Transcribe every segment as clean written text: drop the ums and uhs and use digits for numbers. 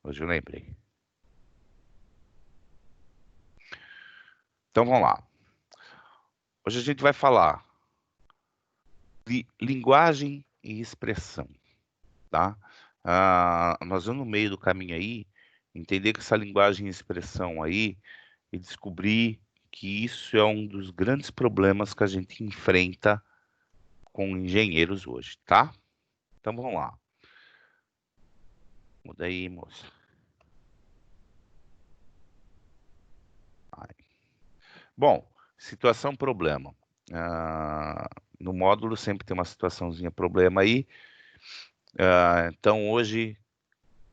Hoje eu lembrei. Então vamos lá. Hoje a gente vai falar de linguagem e expressão, tá? Nós vamos no meio do caminho aí, entender que essa linguagem e expressão aí, e descobrir que isso é um dos grandes problemas que a gente enfrenta com engenheiros hoje, tá? Então vamos lá. Muda aí, moça. Ai. Bom, situação problema. No módulo sempre tem uma situaçãozinha problema aí. Então hoje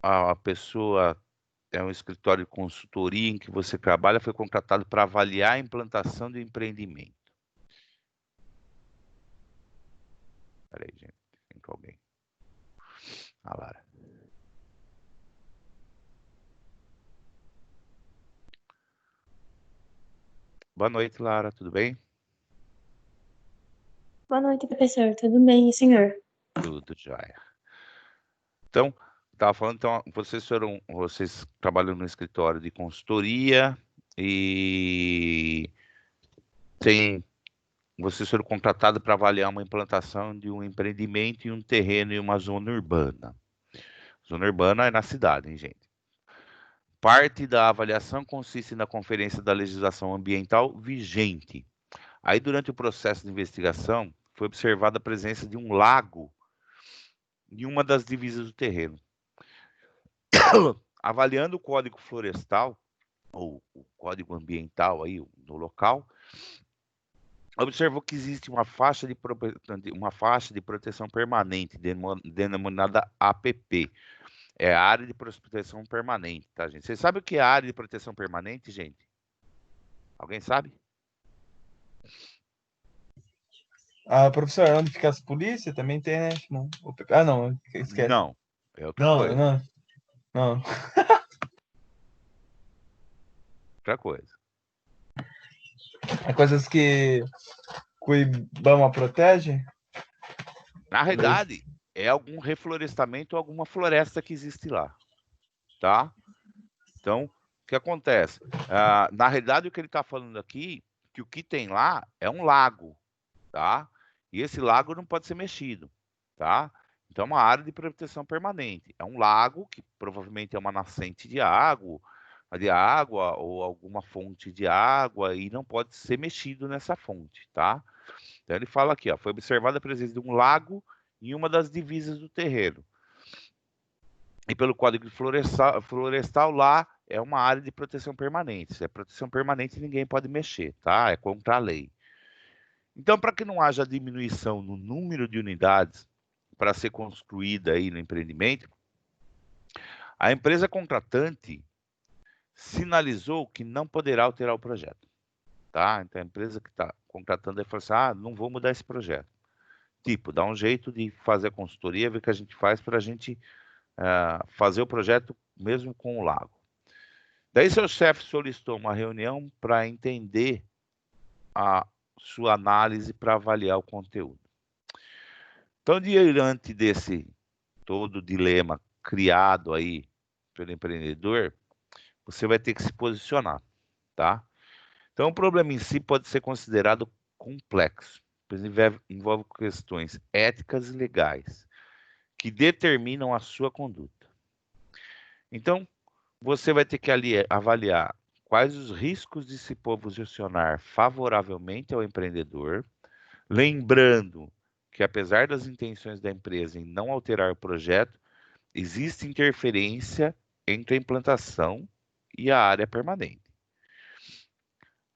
a pessoa é um escritório de consultoria em que você trabalha, foi contratado para avaliar a implantação do empreendimento. Peraí, gente, tem que alguém. A Lara. Boa noite, Lara, tudo bem? Boa noite, professor. Tudo bem, e senhor? Tudo jóia. Então, estava falando, então, vocês trabalham no escritório de consultoria e vocês foram contratados para avaliar uma implantação de um empreendimento em um terreno em uma zona urbana. Zona urbana é na cidade, hein, gente? Parte da avaliação consiste na conferência da legislação ambiental vigente. Aí, durante o processo de investigação, foi observada a presença de um lago em uma das divisas do terreno. Avaliando o código florestal, ou o código ambiental aí no local, observou que existe uma faixa de proteção permanente, denominada APP. É a área de proteção permanente, tá, gente? Vocês sabem o que é a área de proteção permanente, gente? Alguém sabe? Ah, professor, onde fica as polícias também tem, né? Não. Ah, não, esquece. Não, é outra Não, coisa. não, não. Outra coisa. É coisas que o IBAMA protege? Na realidade, é algum reflorestamento ou alguma floresta que existe lá, tá? Então, o que acontece? Na realidade, o que ele está falando aqui, que o que tem lá é um lago, tá? E esse lago não pode ser mexido, tá? Então, é uma área de proteção permanente. É um lago que provavelmente é uma nascente de água ou alguma fonte de água e não pode ser mexido nessa fonte, tá? Então, ele fala aqui, ó, foi observada a presença de um lago em uma das divisas do terreno. E pelo Código Florestal lá é uma área de proteção permanente. Se é proteção permanente, ninguém pode mexer, tá? É contra a lei. Então, para que não haja diminuição no número de unidades para ser construída aí no empreendimento, a empresa contratante sinalizou que não poderá alterar o projeto, tá? Então, a empresa que está contratando aí falou assim, não vou mudar esse projeto. Tipo, dá um jeito de fazer a consultoria, ver o que a gente faz para a gente fazer o projeto mesmo com o lago. Daí seu chefe solicitou uma reunião para entender a sua análise para avaliar o conteúdo. Então, diante desse todo dilema criado aí pelo empreendedor, você vai ter que se posicionar, tá? Então, o problema em si pode ser considerado complexo, pois envolve questões éticas e legais que determinam a sua conduta. Então, você vai ter que avaliar quais os riscos de se posicionar favoravelmente ao empreendedor, lembrando que, apesar das intenções da empresa em não alterar o projeto, existe interferência entre a implantação e a área permanente.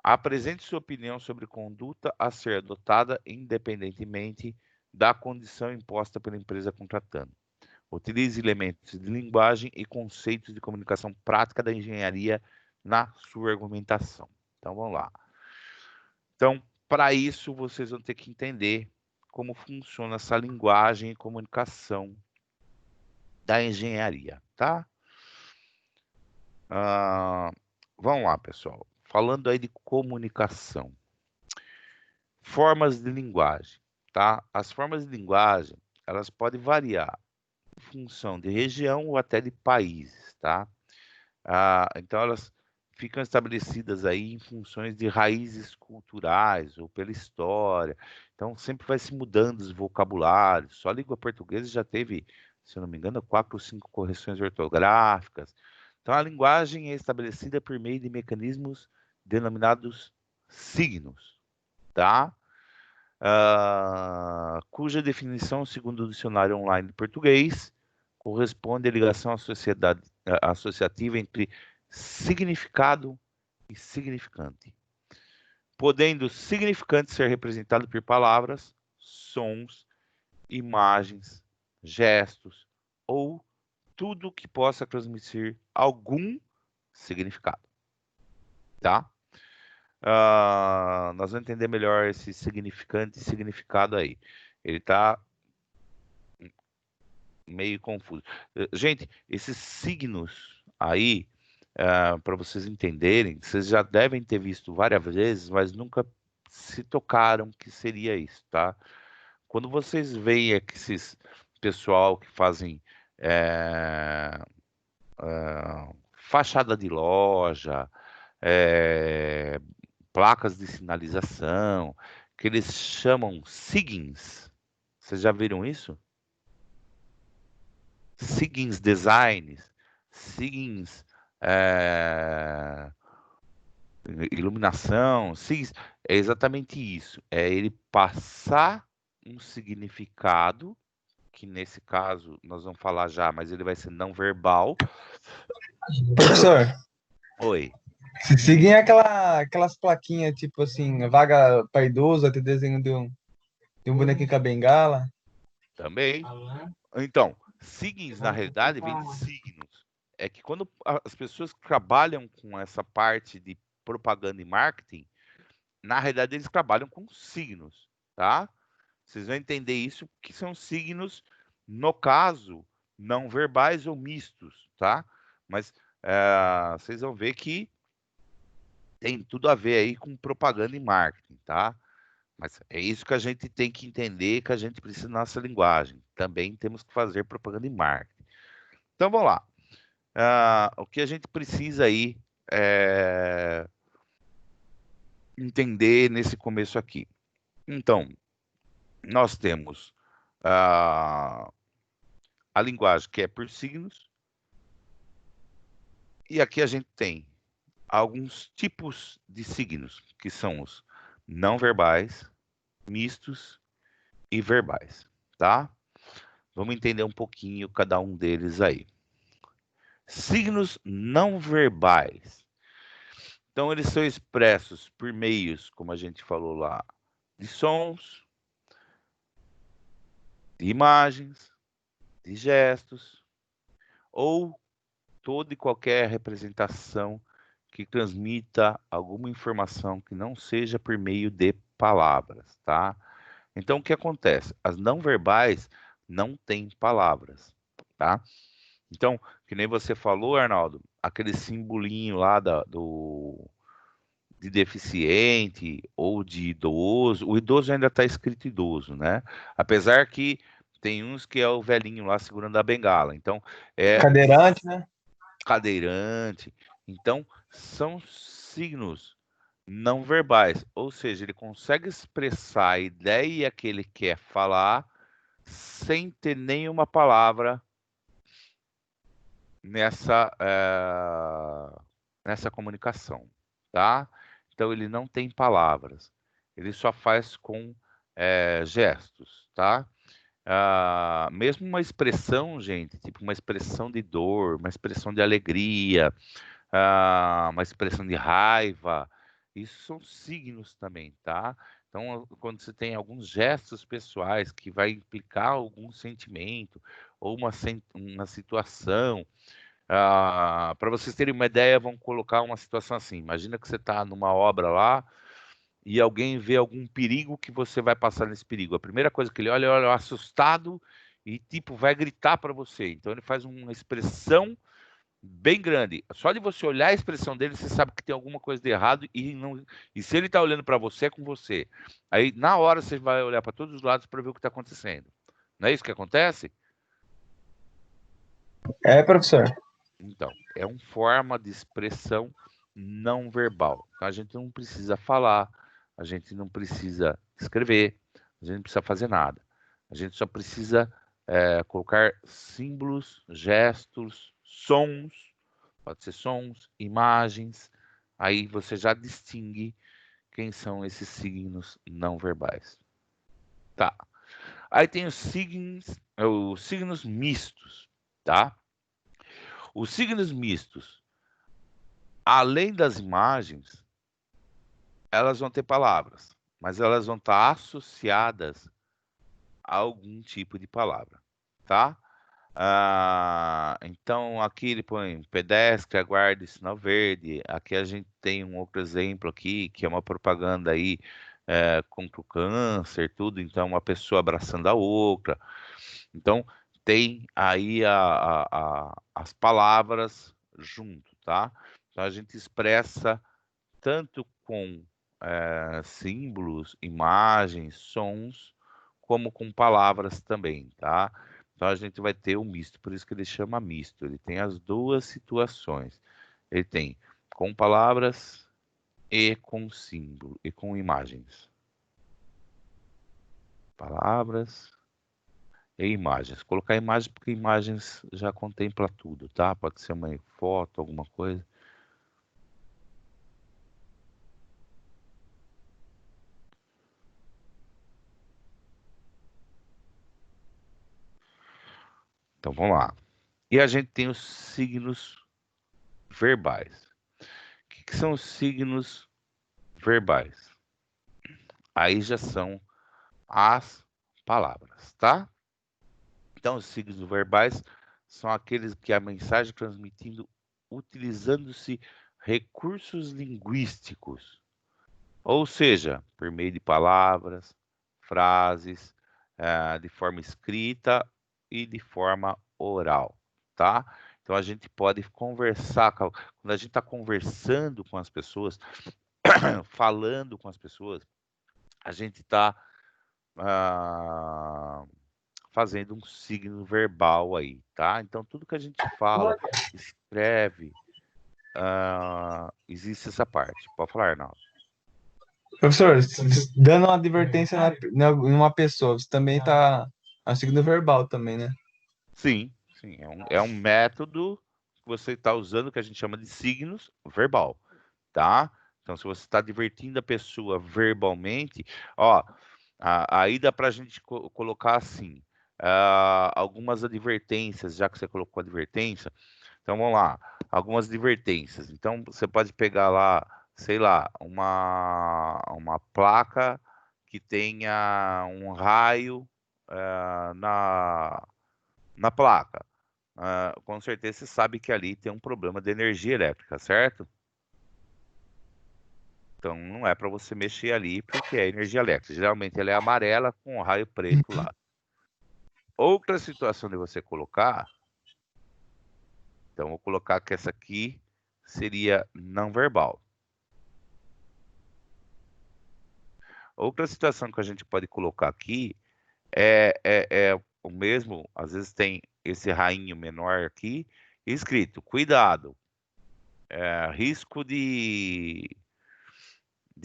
Apresente sua opinião sobre conduta a ser adotada independentemente da condição imposta pela empresa contratante. Utilize elementos de linguagem e conceitos de comunicação prática da engenharia na sua argumentação. Então, vamos lá. Então, para isso, vocês vão ter que entender como funciona essa linguagem e comunicação da engenharia, tá? Vamos lá, pessoal. Falando aí de comunicação. Formas de linguagem, tá? As formas de linguagem, elas podem variar função de região ou até de países, tá? Então, elas ficam estabelecidas aí em funções de raízes culturais ou pela história. Então, sempre vai se mudando os vocabulários. Só a língua portuguesa já teve, se eu não me engano, 4 ou 5 correções ortográficas. Então, a linguagem é estabelecida por meio de mecanismos denominados signos, tá? Cuja definição, segundo o dicionário online de português, corresponde à ligação associativa entre significado e significante, podendo significante ser representado por palavras, sons, imagens, gestos ou tudo que possa transmitir algum significado, tá? Nós vamos entender melhor esse significante e significado aí. Ele está meio confuso. Gente, esses signos aí, para vocês entenderem, vocês já devem ter visto várias vezes, mas nunca se tocaram que seria isso, tá? Quando vocês veem esses pessoal que fazem fachada de loja, placas de sinalização, que eles chamam signs. Vocês já viram isso? Signs designs, signs iluminação, signs, é exatamente isso. É ele passar um significado, que nesse caso nós vamos falar já, mas ele vai ser não verbal. Professor, Oi. se seguem aquelas plaquinhas, tipo assim, vaga para idoso, até desenho de um bonequinho com a bengala. Também. Então, signos, na realidade, vem de signos. É que quando as pessoas que trabalham com essa parte de propaganda e marketing, na realidade, eles trabalham com signos, tá? Vocês vão entender isso, que são signos, no caso, não verbais ou mistos, tá? Mas vocês vão ver que tem tudo a ver aí com propaganda e marketing, tá? Mas é isso que a gente tem que entender, que a gente precisa na nossa linguagem. Também temos que fazer propaganda e marketing. Então, vamos lá. O que a gente precisa aí entender nesse começo aqui. Então, nós temos a linguagem que é por signos, e aqui a gente tem alguns tipos de signos, que são os não verbais, mistos e verbais, tá? Vamos entender um pouquinho cada um deles aí. Signos não verbais. Então, eles são expressos por meios, como a gente falou lá, de sons, de imagens, de gestos, ou toda e qualquer representação que transmita alguma informação que não seja por meio de palavras, tá? Então, o que acontece? As não verbais não têm palavras, tá? Então, que nem você falou, Arnaldo, aquele simbolinho lá de deficiente ou de idoso, o idoso ainda está escrito idoso, né? Apesar que tem uns que é o velhinho lá segurando a bengala. Então, é Cadeirante, né? cadeirante. Então, são signos não verbais, ou seja, ele consegue expressar a ideia que ele quer falar sem ter nenhuma palavra nessa comunicação, tá? Então, ele não tem palavras, ele só faz com gestos, tá? Mesmo uma expressão, gente, tipo uma expressão de dor, uma expressão de alegria, uma expressão de raiva, isso são signos também, tá? Então, quando você tem alguns gestos pessoais que vai implicar algum sentimento ou uma situação, para vocês terem uma ideia, vamos colocar uma situação assim. Imagina que você está numa obra lá e alguém vê algum perigo que você vai passar nesse perigo. A primeira coisa que ele olha assustado e tipo vai gritar para você. Então ele faz uma expressão bem grande. Só de você olhar a expressão dele, você sabe que tem alguma coisa de errado e se ele está olhando para você, é com você. Aí na hora você vai olhar para todos os lados para ver o que está acontecendo. Não é isso que acontece? É, professor. Então, é uma forma de expressão não verbal. Então, a gente não precisa falar, a gente não precisa escrever, a gente não precisa fazer nada. A gente só precisa colocar símbolos, gestos, sons, pode ser sons, imagens. Aí você já distingue quem são esses signos não verbais. Tá. Aí tem os signos mistos, tá? Os signos mistos, além das imagens, elas vão ter palavras, mas elas vão estar associadas a algum tipo de palavra, tá? Então aqui ele põe pedestre, aguarde sinal verde. Aqui a gente tem um outro exemplo aqui, que é uma propaganda aí contra o câncer, tudo. Então uma pessoa abraçando a outra. Então tem aí as palavras junto, tá? Então a gente expressa tanto com símbolos, imagens, sons, como com palavras também, tá? Então a gente vai ter o misto, por isso que ele chama misto. Ele tem as duas situações. Ele tem com palavras e com símbolo e com imagens. Palavras e imagens. Colocar imagens porque imagens já contempla tudo, tá? Pode ser uma foto, alguma coisa. Então vamos lá. E a gente tem os signos verbais. O que são os signos verbais? Aí já são as palavras, tá? Então, os signos verbais são aqueles que a mensagem transmitindo utilizando-se recursos linguísticos, ou seja, por meio de palavras, frases, de forma escrita e de forma oral, tá? Então a gente pode conversar, quando a gente está conversando com as pessoas, falando com as pessoas, a gente está fazendo um signo verbal aí, tá? Então tudo que a gente fala, escreve, existe essa parte. Pode falar, Arnaldo. Professor, dando uma advertência em uma pessoa, você também tá a signo verbal também, né? Sim, sim. É um método que você está usando que a gente chama de signos verbal, tá? Então, se você está divertindo a pessoa verbalmente, ó, aí dá para a gente colocar assim, algumas advertências, já que você colocou advertência. Então, vamos lá, algumas advertências. Então, você pode pegar lá, sei lá, uma placa que tenha um raio na placa. Com certeza você sabe que ali tem um problema de energia elétrica, certo? Então não é para você mexer ali porque é energia elétrica. Geralmente ela é amarela com um raio preto lá. Outra situação de você colocar, então vou colocar que essa aqui seria não verbal. Outra situação que a gente pode colocar aqui é o mesmo, às vezes tem esse rainho menor aqui, escrito, cuidado, risco de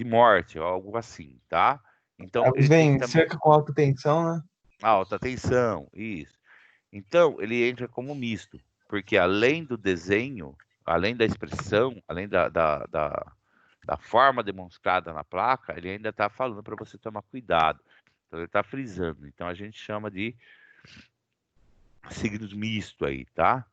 morte, ou algo assim, tá? Então, Elas ele tem vêm também cerca com alta tensão, né? alta tensão, isso. Então, ele entra como misto, porque além do desenho, além da expressão, além da forma demonstrada na placa, ele ainda está falando para você tomar cuidado. Então, ele está frisando. Então, a gente chama de signos misto aí, tá?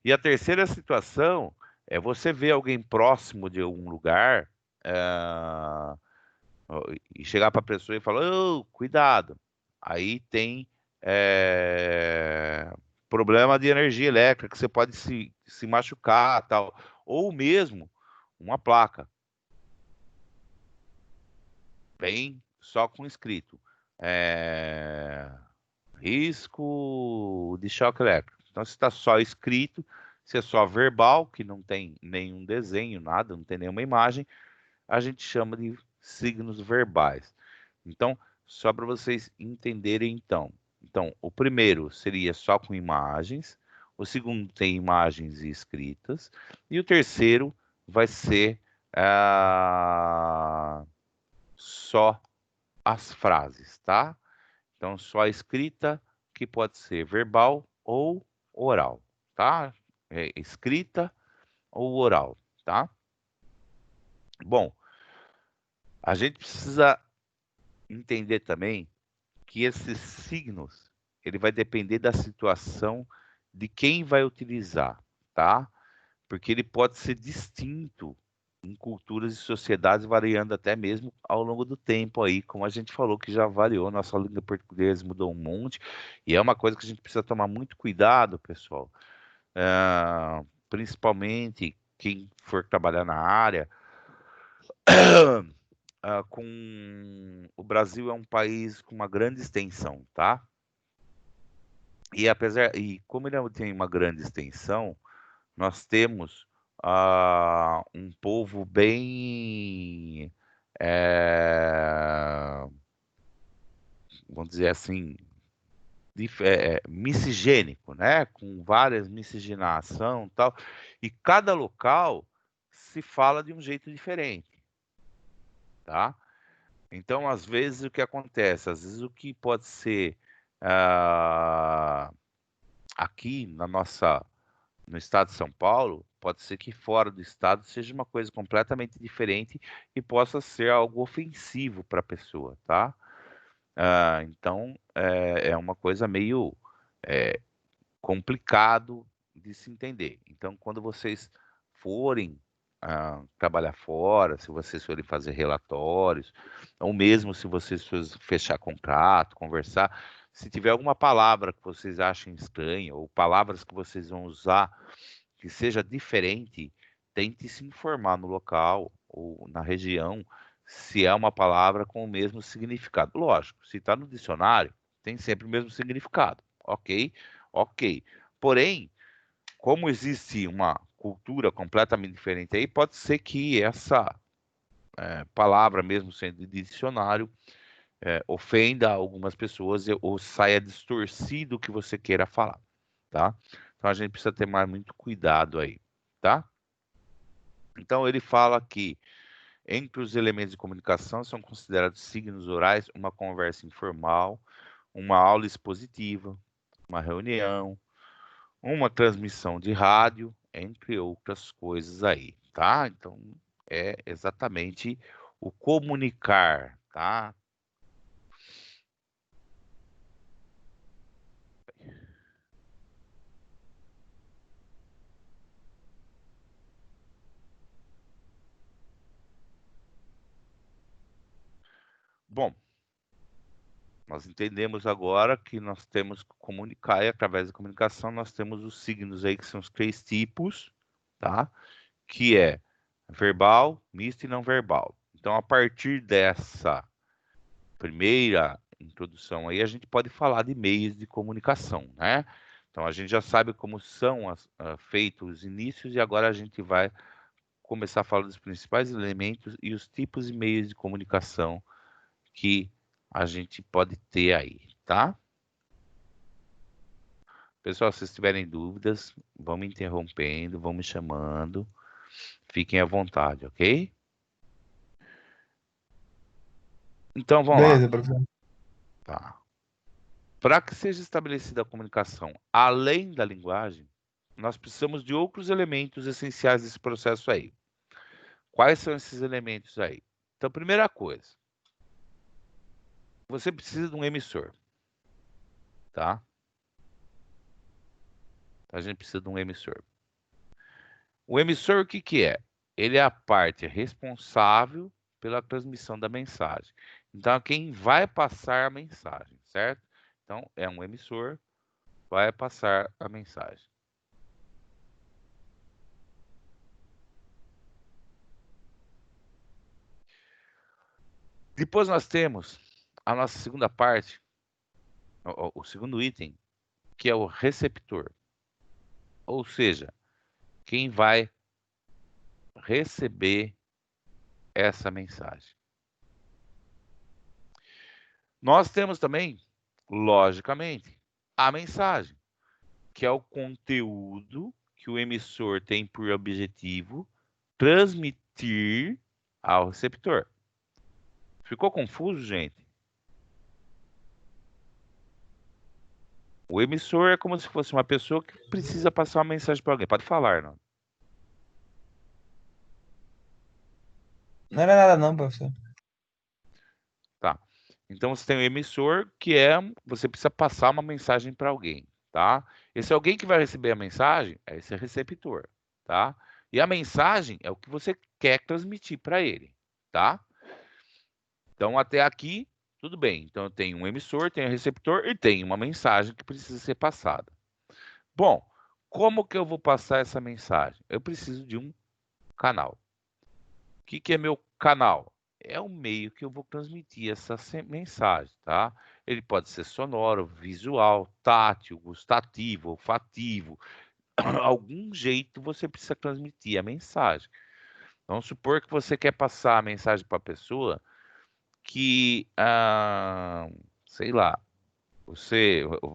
E a terceira situação é você ver alguém próximo de algum lugar, ah, e chegar para a pessoa e falar, "Ô, cuidado, aí tem problema de energia elétrica, que você pode se machucar, tal. Ou mesmo uma placa, bem só com escrito, é, risco de choque elétrico. Então, se está só escrito, se é só verbal, que não tem nenhum desenho, nada, não tem nenhuma imagem, a gente chama de signos verbais. Então, só para vocês entenderem então. Então, o primeiro seria só com imagens, O segundo tem imagens e escritas. E o terceiro vai ser só as frases, tá? Então, só a escrita, que pode ser verbal ou oral, tá? Escrita ou oral, tá? Bom, a gente precisa entender também que esses signos, ele vai depender da situação de quem vai utilizar, tá? Porque ele pode ser distinto em culturas e sociedades, variando até mesmo ao longo do tempo aí, como a gente falou que já variou, nossa língua portuguesa mudou um monte, e é uma coisa que a gente precisa tomar muito cuidado, pessoal. Principalmente quem for trabalhar na área, o Brasil é um país com uma grande extensão, tá? E como ele tem uma grande extensão, nós temos um povo bem, vamos dizer assim, miscigênico, né? Com várias miscigenação e tal. E cada local se fala de um jeito diferente, tá? Então, às vezes, o que acontece? Às vezes, o que pode ser aqui no estado de São Paulo, pode ser que fora do estado seja uma coisa completamente diferente e possa ser algo ofensivo para a pessoa, tá? Então, é uma coisa meio complicado de se entender. Então, quando vocês forem trabalhar fora, se vocês forem fazer relatórios, ou mesmo se vocês forem fechar contrato, conversar, se tiver alguma palavra que vocês achem estranha, ou palavras que vocês vão usar que seja diferente, tente se informar no local ou na região se é uma palavra com o mesmo significado. Lógico, se está no dicionário, tem sempre o mesmo significado. Ok? Ok. Porém, como existe uma cultura completamente diferente aí, pode ser que essa palavra, mesmo sendo de dicionário, ofenda algumas pessoas ou saia distorcido o que você queira falar, tá? Então a gente precisa ter mais muito cuidado aí, tá? Então ele fala que entre os elementos de comunicação são considerados signos orais uma conversa informal, uma aula expositiva, uma reunião, uma transmissão de rádio, entre outras coisas aí, tá? Então, é exatamente o comunicar, tá? Bom, nós entendemos agora que nós temos que comunicar e através da comunicação nós temos os signos aí que são os 3 tipos, tá? Que é verbal, misto e não verbal. Então, a partir dessa primeira introdução aí, a gente pode falar de meios de comunicação, né? Então, a gente já sabe como são feitos os inícios e agora a gente vai começar a falar dos principais elementos e os tipos e meios de comunicação que a gente pode ter aí, tá? Pessoal, se vocês tiverem dúvidas, vão me interrompendo, vão me chamando. Fiquem à vontade, ok? Então, vamos lá. Beleza, professor. Tá. Para que seja estabelecida a comunicação além da linguagem, nós precisamos de outros elementos essenciais desse processo aí. Quais são esses elementos aí? Então, primeira coisa, você precisa de um emissor, tá? A gente precisa de um emissor. O emissor, o que que é? Ele é a parte responsável pela transmissão da mensagem. Então, é quem vai passar a mensagem, certo? Então, é um emissor, vai passar a mensagem. Depois nós temos a nossa segunda parte, o segundo item, que é o receptor. Ou seja, quem vai receber essa mensagem. Nós temos também, logicamente, a mensagem, que é o conteúdo que o emissor tem por objetivo transmitir ao receptor. Ficou confuso, gente? O emissor é como se fosse uma pessoa que precisa passar uma mensagem para alguém. Pode falar, não? Não era nada não, professor. Tá. Então você tem o emissor, que é você precisa passar uma mensagem para alguém, tá? Esse alguém que vai receber a mensagem é esse receptor, tá? E a mensagem é o que você quer transmitir para ele, tá? Então até aqui tudo bem. Então eu tenho um emissor, tenho um receptor e tenho uma mensagem que precisa ser passada. Bom, como que eu vou passar essa mensagem? Eu preciso de um canal. O que é meu canal? É o meio que eu vou transmitir essa mensagem, tá? Ele pode ser sonoro, visual, tátil, gustativo, olfativo. Algum jeito você precisa transmitir a mensagem. Vamos supor que você quer passar a mensagem para a pessoa que, sei lá,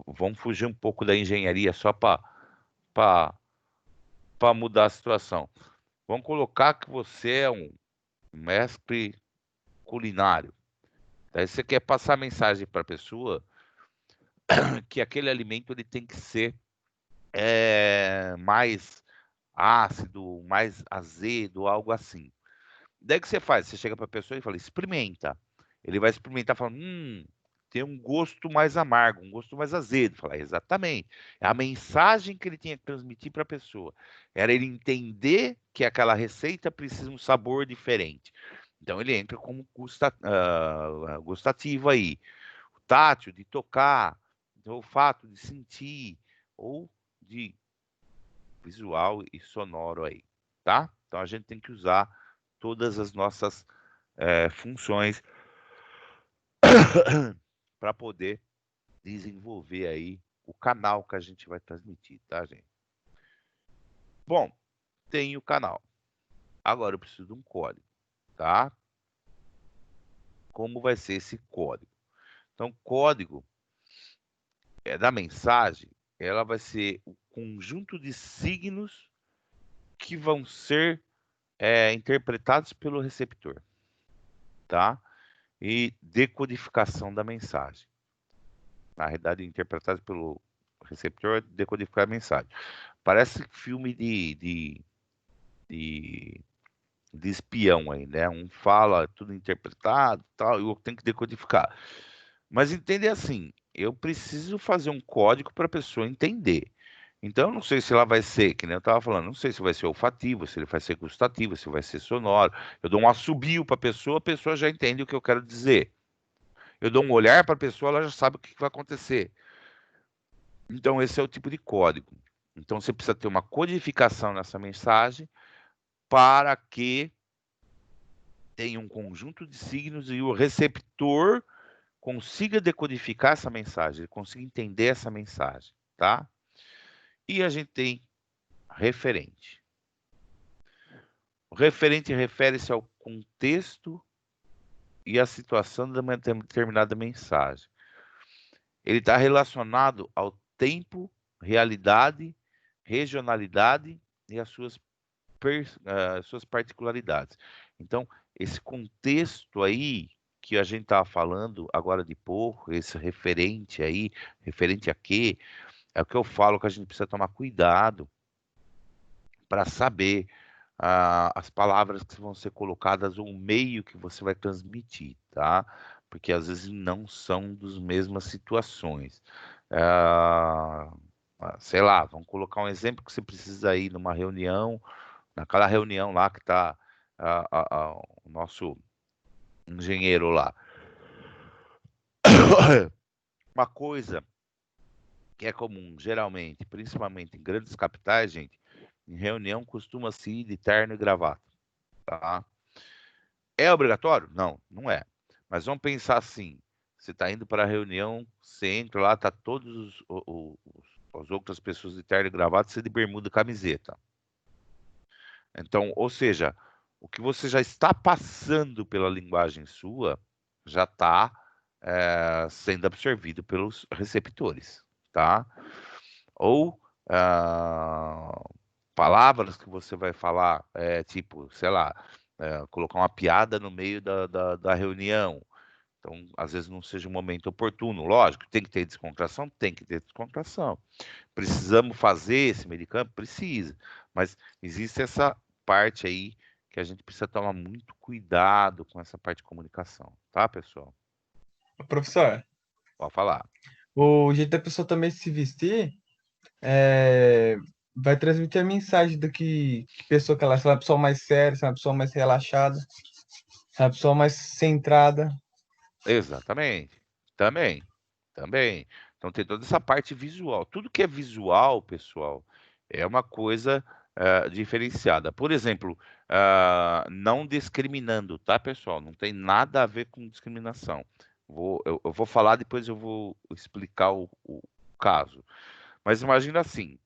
vamos fugir um pouco da engenharia só para mudar a situação. Vamos colocar que você é um mestre culinário. Daí você quer passar a mensagem para a pessoa que aquele alimento ele tem que ser mais ácido, mais azedo, algo assim. Daí o que você faz? Você chega para a pessoa e fala, experimenta. Ele vai experimentar falando, tem um gosto mais amargo, um gosto mais azedo. Fala, exatamente. A mensagem que ele tinha que transmitir para a pessoa era ele entender que aquela receita precisa de um sabor diferente. Então ele entra como gustativo aí. O tátil, de tocar, o olfato, de sentir, ou de visual e sonoro aí, tá? Então a gente tem que usar todas as nossas funções para poder desenvolver aí o canal que a gente vai transmitir, tá, gente? Bom, tem o canal. Agora eu preciso de um código, tá? Como vai ser esse código? Então, código da mensagem, ela vai ser o conjunto de signos que vão ser interpretados pelo receptor, tá? E decodificação da mensagem. Na realidade, interpretados pelo receptor, decodificar a mensagem. Parece filme de espião aí, né? Um fala tudo interpretado, tal, e o outro tem que decodificar. Mas entender assim, eu preciso fazer um código para a pessoa entender. Então, eu não sei se ela vai ser, que nem eu estava falando, não sei se vai ser olfativo, se ele vai ser gustativo, se vai ser sonoro. Eu dou um assobio para a pessoa já entende o que eu quero dizer. Eu dou um olhar para a pessoa, ela já sabe o que vai acontecer. Então, esse é o tipo de código. Então, você precisa ter uma codificação nessa mensagem para que tenha um conjunto de signos e o receptor consiga decodificar essa mensagem, consiga entender essa mensagem, tá? E a gente tem referente. O referente refere-se ao contexto e à situação de uma determinada mensagem. Ele está relacionado ao tempo, realidade, regionalidade e as suas particularidades. Então, esse contexto aí que a gente estava falando agora de pouco, esse referente aí, referente a quê? É o que eu falo que a gente precisa tomar cuidado para saber as palavras que vão ser colocadas ou o meio que você vai transmitir, tá? Porque às vezes não são das mesmas situações. Sei lá, vamos colocar um exemplo que você precisa ir numa reunião, naquela reunião lá que está o nosso engenheiro lá. Uma coisa que é comum, geralmente, principalmente em grandes capitais, gente, em reunião costuma-se ir de terno e gravata, tá? É obrigatório? Não, não é. Mas vamos pensar assim, você está indo para a reunião, você entra lá, tá todos as outras pessoas de terno e gravata, você de bermuda e camiseta. Então, ou seja, o que você já está passando pela linguagem sua já está sendo absorvido pelos receptores, tá? Ou palavras que você vai falar, tipo, sei lá, colocar uma piada no meio da reunião. Então, às vezes não seja um momento oportuno. Lógico, tem que ter descontração? Tem que ter descontração. Precisamos fazer esse meio de campo? Precisa. Mas existe essa parte aí que a gente precisa tomar muito cuidado com essa parte de comunicação, tá, pessoal? Professor, Pode falar. o jeito da pessoa também se vestir vai transmitir a mensagem do que pessoa que ela é. Se ela é uma pessoa mais séria, se ela é uma pessoa mais relaxada, se ela é uma pessoa mais centrada. Exatamente. Também. Então tem toda essa parte visual. Tudo que é visual, pessoal, é uma coisa diferenciada. Por exemplo, não discriminando, tá, pessoal? Não tem nada a ver com discriminação. Eu vou falar, depois eu vou explicar o caso. Mas imagina assim,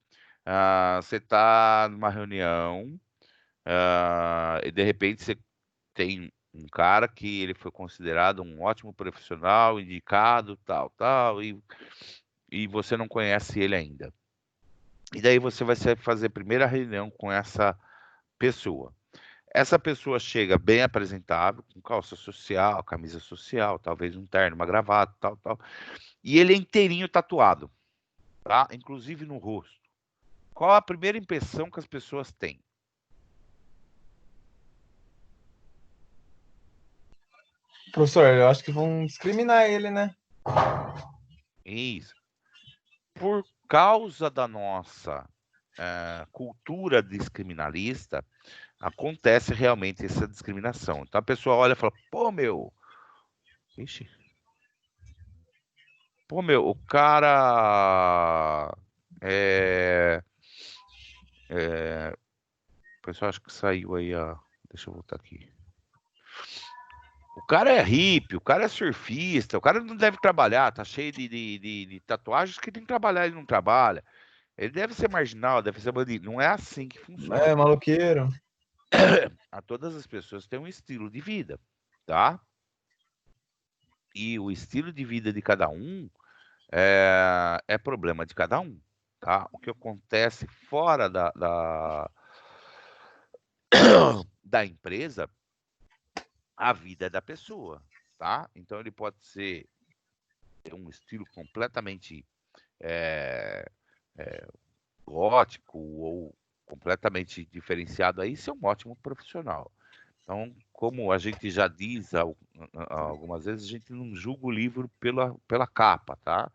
você está numa reunião, e de repente você tem um cara que ele foi considerado um ótimo profissional, indicado, tal, e você não conhece ele ainda. E daí você vai fazer a primeira reunião com essa pessoa. Essa pessoa chega bem apresentável, com calça social, camisa social, talvez um terno, uma gravata, tal. E ele é inteirinho tatuado, tá? Inclusive no rosto. Qual a primeira impressão que as pessoas têm? Professor, eu acho que vão discriminar ele, né? Isso. Por causa da nossa cultura discriminalista, acontece realmente essa discriminação. Então a pessoa olha e fala, ixi, o cara o pessoal acho que saiu aí, deixa eu voltar aqui. O cara é hippie, o cara é surfista, o cara não deve trabalhar, tá cheio de tatuagens que tem que trabalhar, ele não trabalha. Ele deve ser marginal, deve ser bandido. Não é assim que funciona. É, maloqueiro. A todas as pessoas têm um estilo de vida, tá? E o estilo de vida de cada um é problema de cada um, tá? O que acontece fora da empresa, a vida é da pessoa, tá? Então ele pode ter um estilo completamente é, gótico ou completamente diferenciado aí, ser um ótimo profissional. Então, como a gente já diz algumas vezes, a gente não julga o livro pela capa, tá?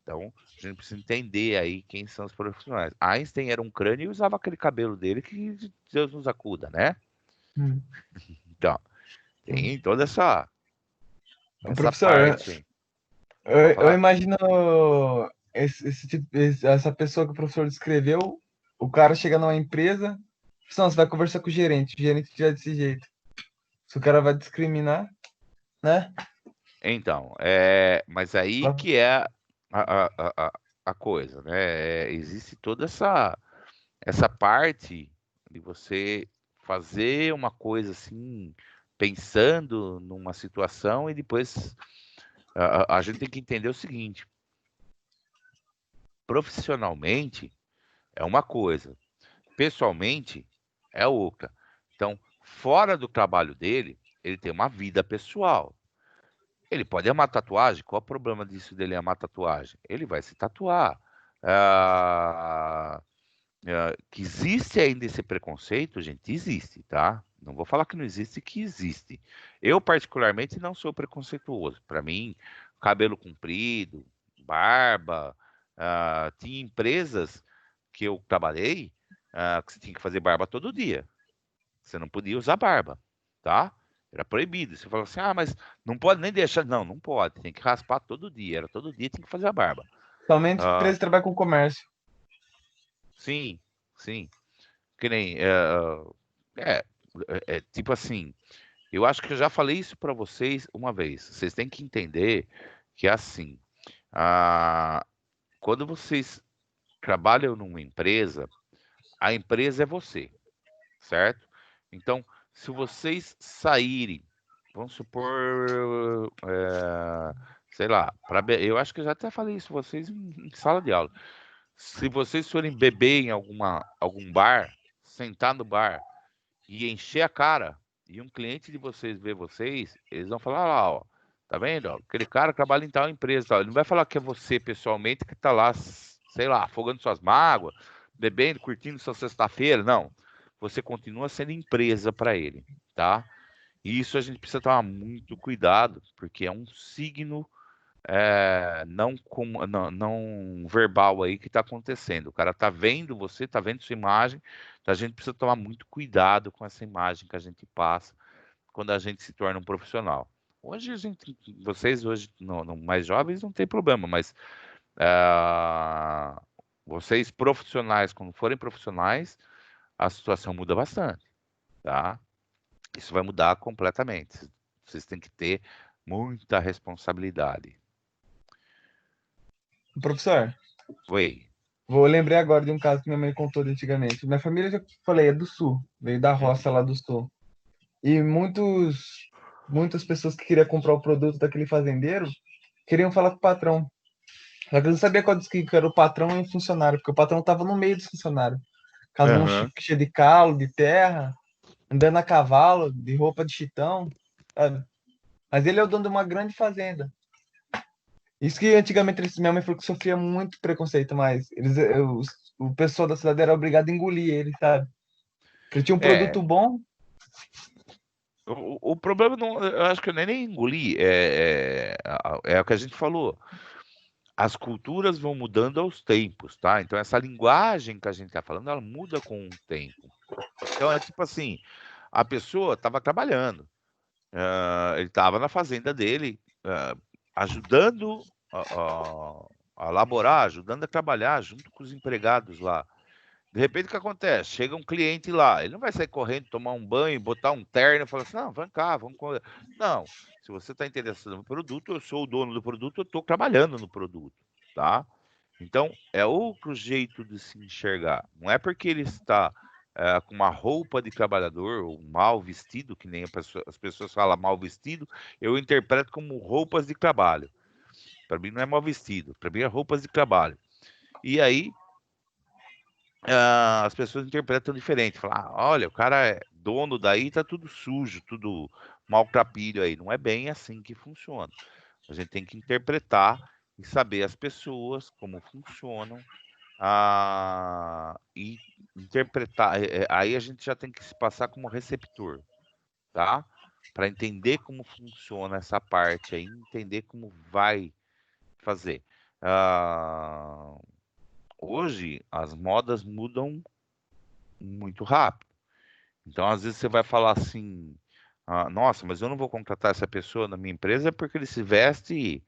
Então, a gente precisa entender aí quem são os profissionais. Einstein era um crânio e usava aquele cabelo dele que Deus nos acuda, né? Hum. Então, tem toda essa Professor, parte aí. Pode eu falar? imagino essa pessoa que o professor descreveu, o cara chega numa empresa, não, você vai conversar com o gerente já é desse jeito. Se o cara vai discriminar, né? Então, mas aí que é a coisa, né? Existe toda essa parte de você fazer uma coisa assim, pensando numa situação e depois a gente tem que entender o seguinte: profissionalmente é uma coisa, pessoalmente é outra. Então, fora do trabalho dele, ele tem uma vida pessoal. Ele pode amar tatuagem, qual o problema disso dele amar tatuagem? Ele vai se tatuar. Ah, que existe ainda esse preconceito, gente, existe, tá? Não vou falar que não existe, que existe. Eu, particularmente, não sou preconceituoso. Para mim, cabelo comprido, barba, tinha empresas que eu trabalhei, que você tinha que fazer barba todo dia. Você não podia usar barba, tá? Era proibido. Você falou assim, mas não pode nem deixar. Não, não pode. Tem que raspar todo dia. Era todo dia tem que fazer a barba. Somente Ah, empresa que trabalha com comércio. sim, sim. Que nem. É, tipo assim. Eu acho que eu já falei isso para vocês uma vez. Vocês têm que entender que é assim. ah, Quando vocês trabalham numa empresa, a empresa é você, certo? Então, se vocês saírem, vamos supor, sei lá, eu acho que eu já até falei isso para vocês em sala de aula. Se vocês forem beber em algum bar, sentar no bar e encher a cara, e um cliente de vocês ver vocês, eles vão falar lá, ó, tá vendo? Ó, aquele cara trabalha em tal empresa, tal. Ele não vai falar que é você pessoalmente que tá lá, sei lá, afogando suas mágoas, bebendo, curtindo sua sexta-feira. Não. Você continua sendo empresa para ele, tá? E isso a gente precisa tomar muito cuidado, porque é um signo não verbal aí que está acontecendo. O cara está vendo você, está vendo sua imagem, então a gente precisa tomar muito cuidado com essa imagem que a gente passa quando a gente se torna um profissional. Hoje vocês hoje mais jovens não tem problema, mas vocês profissionais, quando forem profissionais, a situação muda bastante, tá? Isso vai mudar completamente. Vocês têm que ter muita responsabilidade. Professor, Oi. vou lembrar agora de um caso que minha mãe contou de antigamente. Minha família, já falei, é do sul, veio da roça lá do sul. E muitas pessoas que queriam comprar o produto daquele fazendeiro queriam falar com o patrão. Só que eu não sabia qual que era o patrão e o funcionário, porque o patrão estava no meio dos funcionários. Com as mãos Aham. cheias de calo, de terra, andando a cavalo, de roupa de chitão, sabe? Mas ele é o dono de uma grande fazenda. Isso que antigamente minha mãe falou que sofria muito preconceito, mas o pessoal da cidade era obrigado a engolir ele, sabe? Porque ele tinha um É, produto bom. o problema não, eu acho que eu nem engoli, é o que a gente falou. As culturas vão mudando aos tempos, tá? Então essa linguagem que a gente está falando, ela muda com o tempo. Então é tipo assim, a pessoa estava trabalhando, ele estava na fazenda dele, ajudando a laborar, ajudando a trabalhar junto com os empregados lá. De repente, o que acontece? Chega um cliente lá, ele não vai sair correndo, tomar um banho, botar um terno e falar assim: não, vem cá, vamos. Não, se você está interessado no produto, eu sou o dono do produto, eu estou trabalhando no produto, tá? Então, é outro jeito de se enxergar. Não é porque ele está com uma roupa de trabalhador ou mal vestido, que nem as pessoas falam mal vestido, eu interpreto como roupas de trabalho. Para mim não é mal vestido, para mim é roupas de trabalho. E aí as pessoas interpretam diferente. Falam, olha, o cara é dono daí, tá tudo sujo, tudo maltrapilho aí. Não é bem assim que funciona. A gente tem que interpretar e saber as pessoas, como funcionam, e interpretar. Aí a gente já tem que se passar como receptor, tá? Para entender como funciona essa parte aí, entender como vai fazer. Ah, hoje as modas mudam muito rápido. Então, às vezes, você vai falar assim: nossa, mas eu não vou contratar essa pessoa na minha empresa porque ele se veste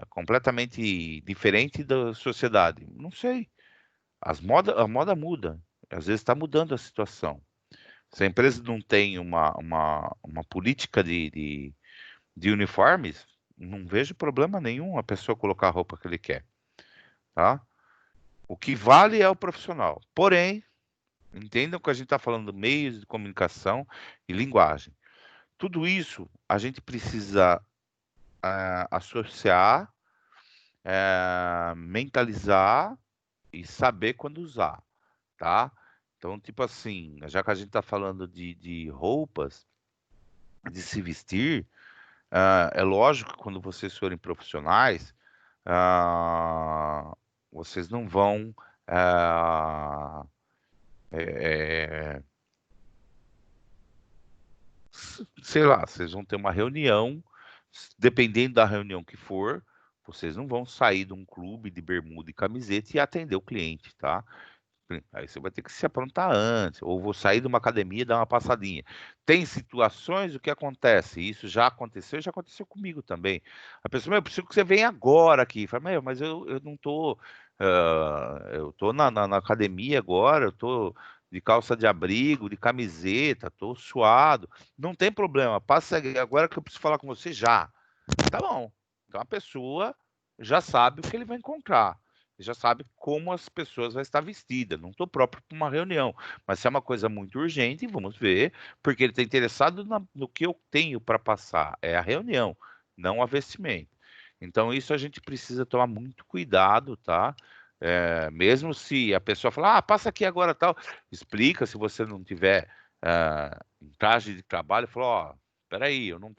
completamente diferente da sociedade. Não sei. A moda muda. Às vezes está mudando a situação. Se a empresa não tem uma política de uniformes, não vejo problema nenhum a pessoa colocar a roupa que ele quer, tá? O que vale é o profissional. Porém, entendam que a gente está falando de meios de comunicação e linguagem. Tudo isso a gente precisa associar, mentalizar e saber quando usar, tá? Então, tipo assim, já que a gente está falando de roupas, de se vestir, é lógico que quando vocês forem profissionais, ah, vocês não vão, ah, é, sei lá, vocês vão ter uma reunião, dependendo da reunião que for, vocês não vão sair de um clube de bermuda e camiseta e atender o cliente, tá? Aí você vai ter que se aprontar antes, ou vou sair de uma academia e dar uma passadinha. Tem situações, o que acontece? Isso já aconteceu comigo também. A pessoa, eu preciso que você venha agora aqui. Fala, mas eu não tô, eu tô na academia agora, eu tô de calça de abrigo, de camiseta, tô suado. Não tem problema, passa agora que eu preciso falar com você já. Tá bom. Então a pessoa já sabe o que ele vai encontrar. Já sabe como as pessoas vão estar vestidas. Não estou próprio para uma reunião, mas se é uma coisa muito urgente, vamos ver, porque ele está interessado no que eu tenho para passar. É a reunião, não a vestimenta. Então, isso a gente precisa tomar muito cuidado, tá? Mesmo se a pessoa falar, passa aqui agora tal, explica se você não tiver em traje de trabalho, falou, ó, peraí, eu não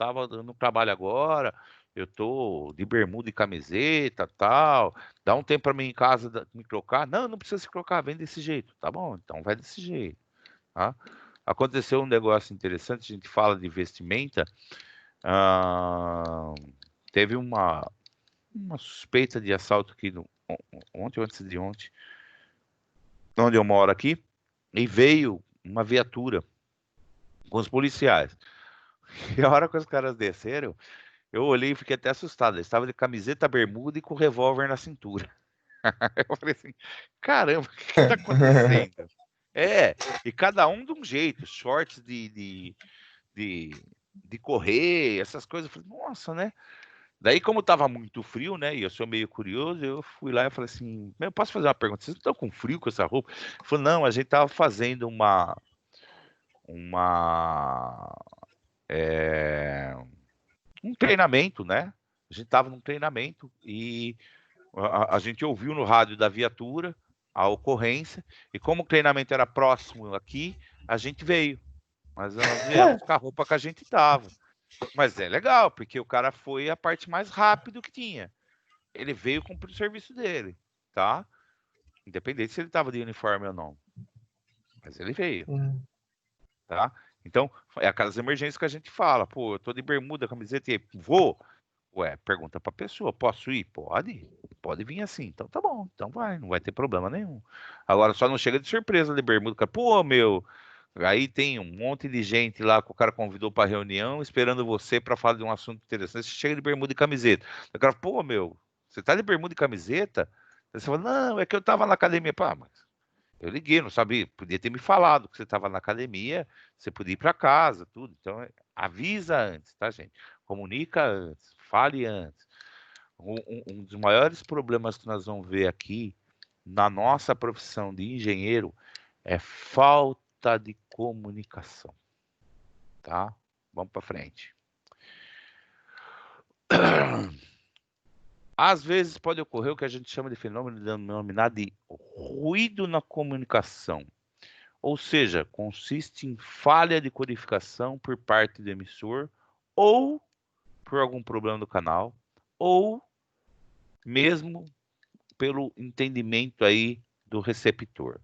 trabalho agora, eu tô de bermuda e camiseta, tal, dá um tempo para mim em casa me trocar. Não, não precisa se trocar, vem desse jeito. Tá bom, então vai desse jeito, tá? Aconteceu um negócio interessante, a gente fala de vestimenta, teve uma suspeita de assalto aqui ontem ou antes de ontem, onde eu moro aqui, e veio uma viatura com os policiais. E a hora que os caras desceram, eu olhei e fiquei até assustado. Eles estavam de camiseta, bermuda e com revólver na cintura. Eu falei assim, caramba, o que está acontecendo? E cada um de um jeito, shorts de correr, essas coisas. Eu falei, nossa, né? Daí, como tava muito frio, né? E eu sou meio curioso, eu fui lá e falei assim: eu posso fazer uma pergunta? Vocês não estão com frio com essa roupa? Ele falou: não, a gente tava fazendo um treinamento, né? A gente tava num treinamento e a gente ouviu no rádio da viatura a ocorrência, e como o treinamento era próximo aqui, a gente veio. Mas nós viemos com a roupa que a gente tava. Mas é legal, porque o cara foi a parte mais rápido que tinha. Ele veio cumprir o serviço dele, tá? Independente se ele estava de uniforme ou não. Mas ele veio, tá? Então, é aquelas emergências que a gente fala. Pô, eu tô de bermuda, camiseta e vou. Ué, pergunta pra pessoa, posso ir? Pode. Pode vir assim. Então tá bom, então vai, não vai ter problema nenhum. Agora só não chega de surpresa de bermuda. Cara, pô, meu, aí tem um monte de gente lá que o cara convidou pra reunião esperando você pra falar de um assunto interessante. Você chega de bermuda e camiseta. O cara, pô, meu, você tá de bermuda e camiseta? Aí você fala, não, é que eu tava na academia. Pá, mas eu liguei, não sabia. Podia ter me falado que você tava na academia, você podia ir pra casa, tudo. Então, avisa antes, tá, gente? Comunica antes, fale antes. Um dos maiores problemas que nós vamos ver aqui na nossa profissão de engenheiro é falta de comunicação, tá? Vamos para frente. Às vezes pode ocorrer o que a gente chama de fenômeno denominado de ruído na comunicação, ou seja, consiste em falha de codificação por parte do emissor ou por algum problema do canal, ou mesmo pelo entendimento aí do receptor.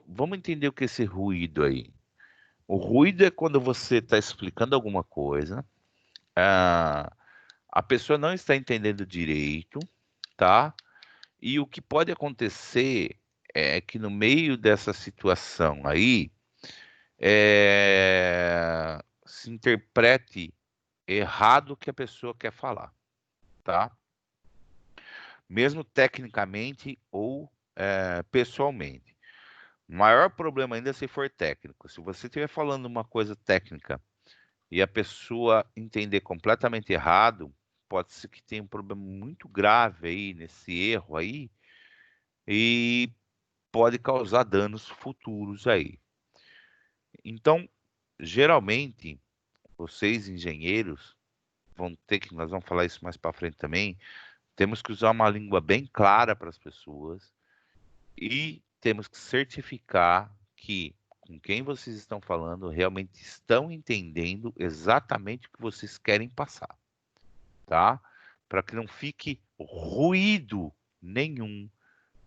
Vamos entender o que é esse ruído aí. O ruído é quando você está explicando alguma coisa, a pessoa não está entendendo direito, tá? E o que pode acontecer é que no meio dessa situação aí, se interprete errado o que a pessoa quer falar, tá? Mesmo tecnicamente ou pessoalmente. O maior problema ainda é se for técnico. Se você estiver falando uma coisa técnica e a pessoa entender completamente errado, pode ser que tenha um problema muito grave aí nesse erro aí e pode causar danos futuros aí. Então, geralmente, vocês engenheiros vão ter que, nós vamos falar isso mais para frente também, temos que usar uma língua bem clara para as pessoas e temos que certificar que com quem vocês estão falando realmente estão entendendo exatamente o que vocês querem passar, tá? Para que não fique ruído nenhum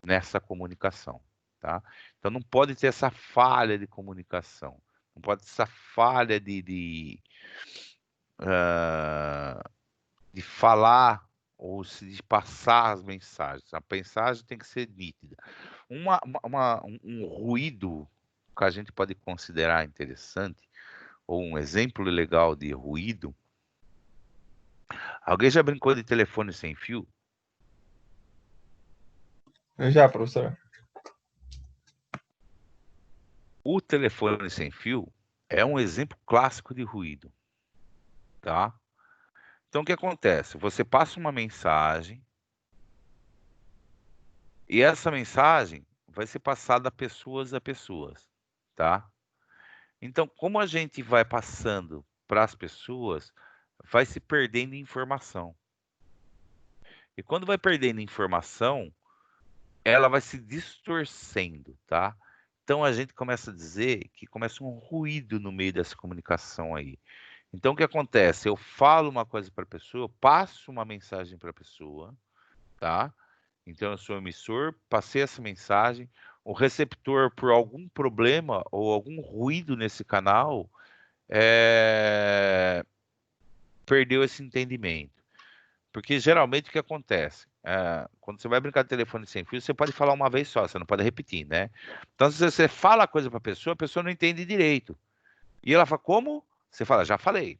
nessa comunicação, tá? Então não pode ter essa falha de comunicação, não pode ter essa falha de falar ou de passar as mensagens. A mensagem tem que ser nítida. Um ruído que a gente pode considerar interessante, ou um exemplo legal de ruído. Alguém já brincou de telefone sem fio? Eu já, professor. O telefone sem fio é um exemplo clássico de ruído, tá? Então o que acontece? Você passa uma mensagem e essa mensagem vai ser passada pessoas a pessoas, tá? Então, como a gente vai passando para as pessoas, vai se perdendo informação. E quando vai perdendo informação, ela vai se distorcendo, tá? Então a gente começa a dizer que começa um ruído no meio dessa comunicação aí. Então o que acontece? Eu falo uma coisa para a pessoa, passo uma mensagem para a pessoa, tá? Então eu sou emissor, passei essa mensagem, o receptor, por algum problema ou algum ruído nesse canal, perdeu esse entendimento. Porque geralmente o que acontece? Quando você vai brincar de telefone sem fio, você pode falar uma vez só, você não pode repetir, né? Então, se você fala a coisa para a pessoa não entende direito. E ela fala, como? Você fala, já falei.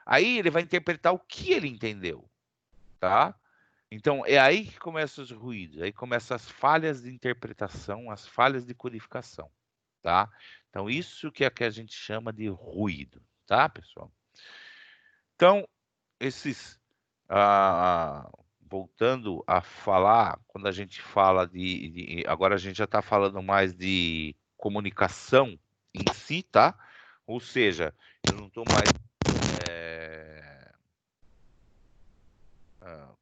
Aí ele vai interpretar o que ele entendeu, tá? Então, é aí que começam os ruídos, aí começam as falhas de interpretação, as falhas de codificação, tá? Então, isso que é que a gente chama de ruído, tá, pessoal? Então, esses, voltando a falar, quando a gente fala agora a gente já está falando mais de comunicação em si, tá? Ou seja, eu não estou mais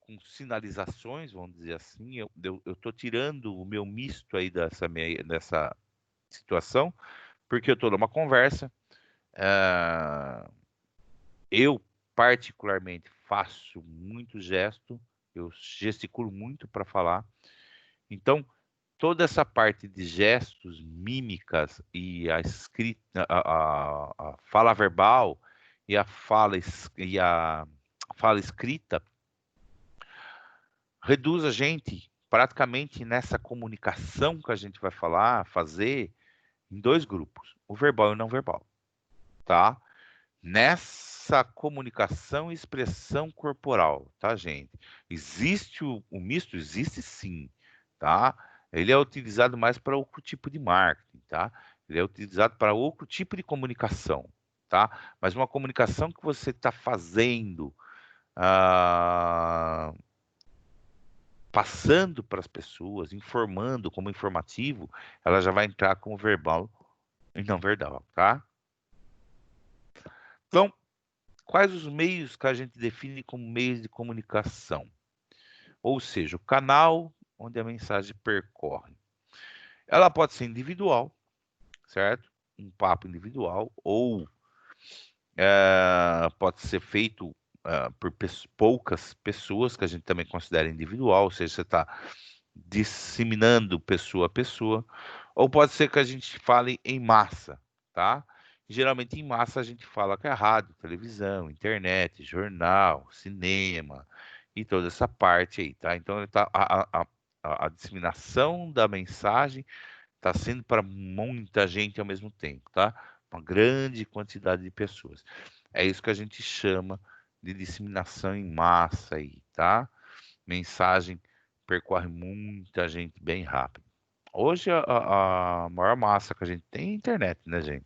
com sinalizações, vamos dizer assim, eu estou tirando o meu misto aí dessa situação, porque eu estou numa conversa, eu particularmente faço muito gesto, eu gesticulo muito para falar, então toda essa parte de gestos, mímicas e a escrita, a fala verbal e a fala escrita reduz a gente praticamente nessa comunicação que a gente vai fazer em dois grupos, o verbal e o não verbal, tá? Nessa comunicação e expressão corporal, tá, gente? Existe o misto? Existe sim, tá? Ele é utilizado mais para outro tipo de marketing, tá? Ele é utilizado para outro tipo de comunicação, tá? Mas uma comunicação que você está fazendo, passando para as pessoas, informando como informativo, ela já vai entrar como verbal e não verbal, tá? Então, quais os meios que a gente define como meios de comunicação? Ou seja, o canal onde a mensagem percorre. Ela pode ser individual, certo? Um papo individual, ou pode ser feito por poucas pessoas, que a gente também considera individual, ou seja, você está disseminando pessoa a pessoa, ou pode ser que a gente fale em massa, tá? Geralmente em massa a gente fala que é rádio, televisão, internet, jornal, cinema e toda essa parte aí, tá? Então a disseminação da mensagem está sendo para muita gente ao mesmo tempo, tá? Uma grande quantidade de pessoas. É isso que a gente chama de disseminação em massa aí, tá? Mensagem percorre muita gente bem rápido. Hoje a maior massa que a gente tem é a internet, né, gente?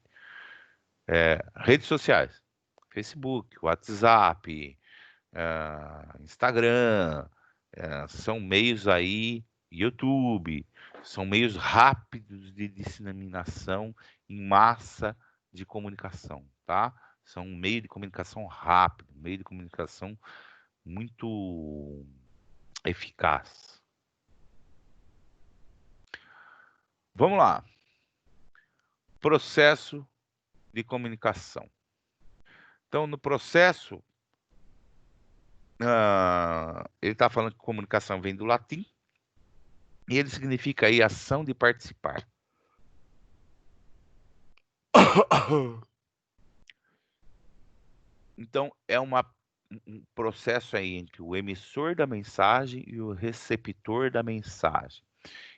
Redes sociais, Facebook, WhatsApp, Instagram, são meios aí, YouTube, são meios rápidos de disseminação em massa de comunicação, tá? São um meio de comunicação rápido, um meio de comunicação muito eficaz. Vamos lá. Processo de comunicação. Então, no processo, ele está falando que comunicação vem do latim e ele significa aí ação de participar. Então, é um processo aí entre o emissor da mensagem e o receptor da mensagem.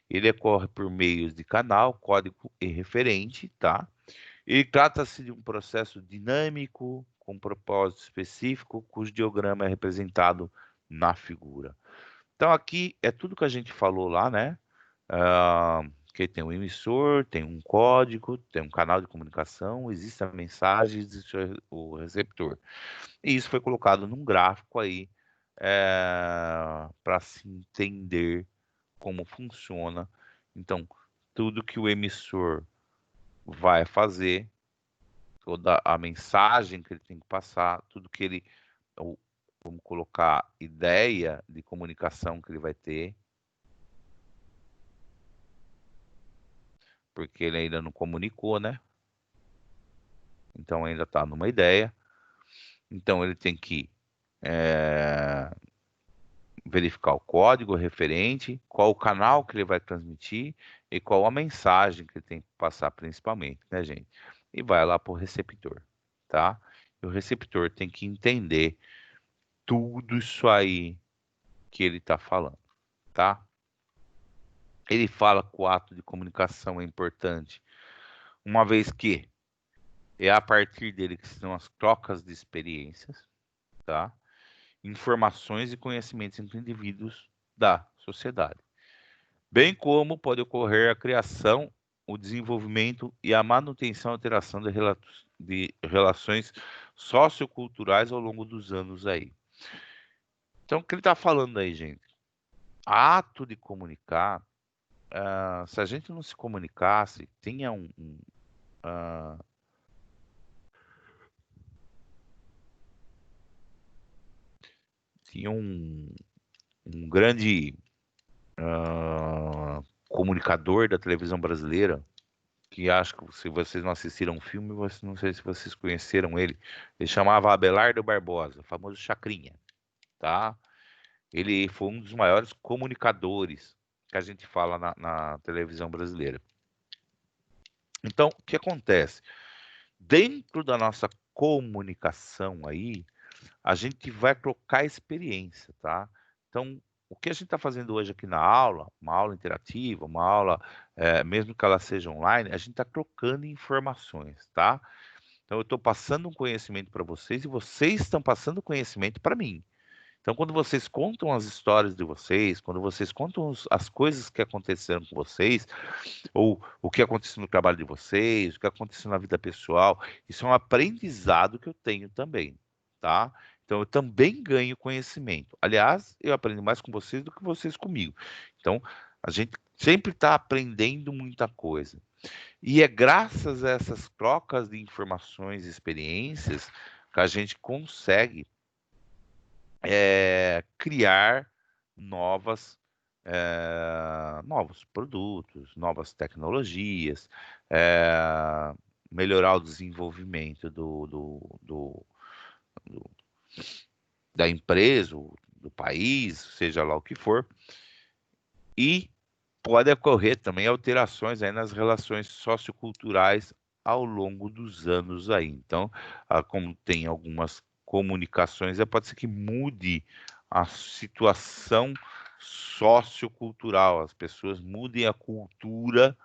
Ele ocorre por meios de canal, código e referente, tá? E trata-se de um processo dinâmico, com propósito específico, cujo diagrama é representado na figura. Então, aqui é tudo que a gente falou lá, né? Que tem um emissor, tem um código, tem um canal de comunicação, existe a mensagem, existe o receptor. E isso foi colocado num gráfico aí para se entender como funciona. Então, tudo que o emissor vai fazer, toda a mensagem que ele tem que passar, tudo que ele ou vamos colocar ideia de comunicação que ele vai ter, porque ele ainda não comunicou, né? Então ainda está numa ideia. Então ele tem que verificar o código referente, qual o canal que ele vai transmitir e qual a mensagem que ele tem que passar principalmente, né, gente? E vai lá para o receptor, tá? E o receptor tem que entender tudo isso aí que ele está falando, tá? Ele fala que o ato de comunicação é importante, uma vez que é a partir dele que são as trocas de experiências, tá? Informações e conhecimentos entre indivíduos da sociedade, bem como pode ocorrer a criação, o desenvolvimento e a manutenção e alteração de relações socioculturais ao longo dos anos aí. Então, o que ele está falando aí, gente? Ato de comunicar, se a gente não se comunicasse, tinha tinha um grande comunicador da televisão brasileira, que acho que se vocês não assistiram o filme, não sei se vocês conheceram ele. Ele chamava Abelardo Barbosa, famoso Chacrinha, tá? Ele foi um dos maiores comunicadores que a gente fala na televisão brasileira. Então, o que acontece? Dentro da nossa comunicação aí, a gente vai trocar experiência, tá? Então, o que a gente está fazendo hoje aqui na aula, uma aula interativa, uma aula, mesmo que ela seja online, a gente está trocando informações, tá? Então, eu estou passando um conhecimento para vocês e vocês estão passando conhecimento para mim. Então, quando vocês contam as histórias de vocês, quando vocês contam as coisas que aconteceram com vocês, ou o que aconteceu no trabalho de vocês, o que aconteceu na vida pessoal, isso é um aprendizado que eu tenho também, tá? Então, eu também ganho conhecimento. Aliás, eu aprendo mais com vocês do que vocês comigo. Então, a gente sempre está aprendendo muita coisa. E é graças a essas trocas de informações e experiências que a gente consegue criar novos produtos, novas tecnologias, melhorar o desenvolvimento da empresa, do país, seja lá o que for, e pode ocorrer também alterações aí nas relações socioculturais ao longo dos anos aí. Então, como tem algumas comunicações, pode ser que mude a situação sociocultural, as pessoas mudem a cultura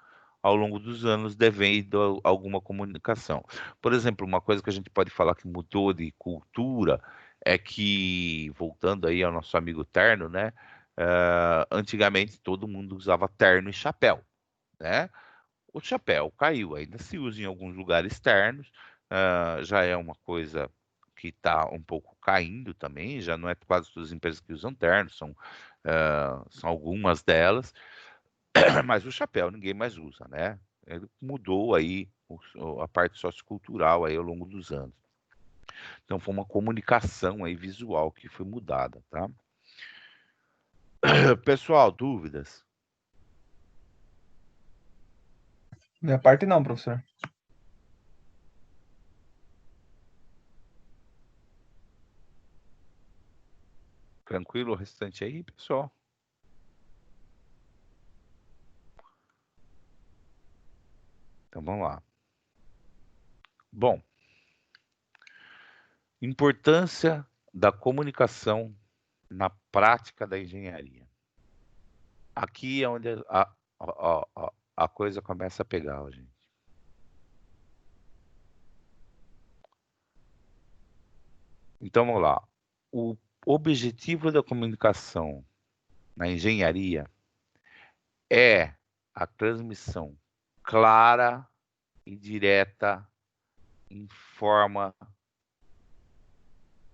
ao longo dos anos devido a alguma comunicação. Por exemplo, uma coisa que a gente pode falar que mudou de cultura é que, voltando aí ao nosso amigo terno, né? Antigamente todo mundo usava terno e chapéu, né? O chapéu caiu, ainda se usa em alguns lugares ternos, já é uma coisa que está um pouco caindo também, já não é quase todas as empresas que usam ternos, são algumas delas, mas o chapéu ninguém mais usa, né? Ele mudou aí a parte sociocultural aí ao longo dos anos. Então foi uma comunicação aí visual que foi mudada, tá? Pessoal, dúvidas? Minha parte não, professor. Tranquilo o restante aí, pessoal? Então vamos lá. Bom, importância da comunicação na prática da engenharia. Aqui é onde a coisa começa a pegar, gente. Então vamos lá. O objetivo da comunicação na engenharia é a transmissão clara e direta em forma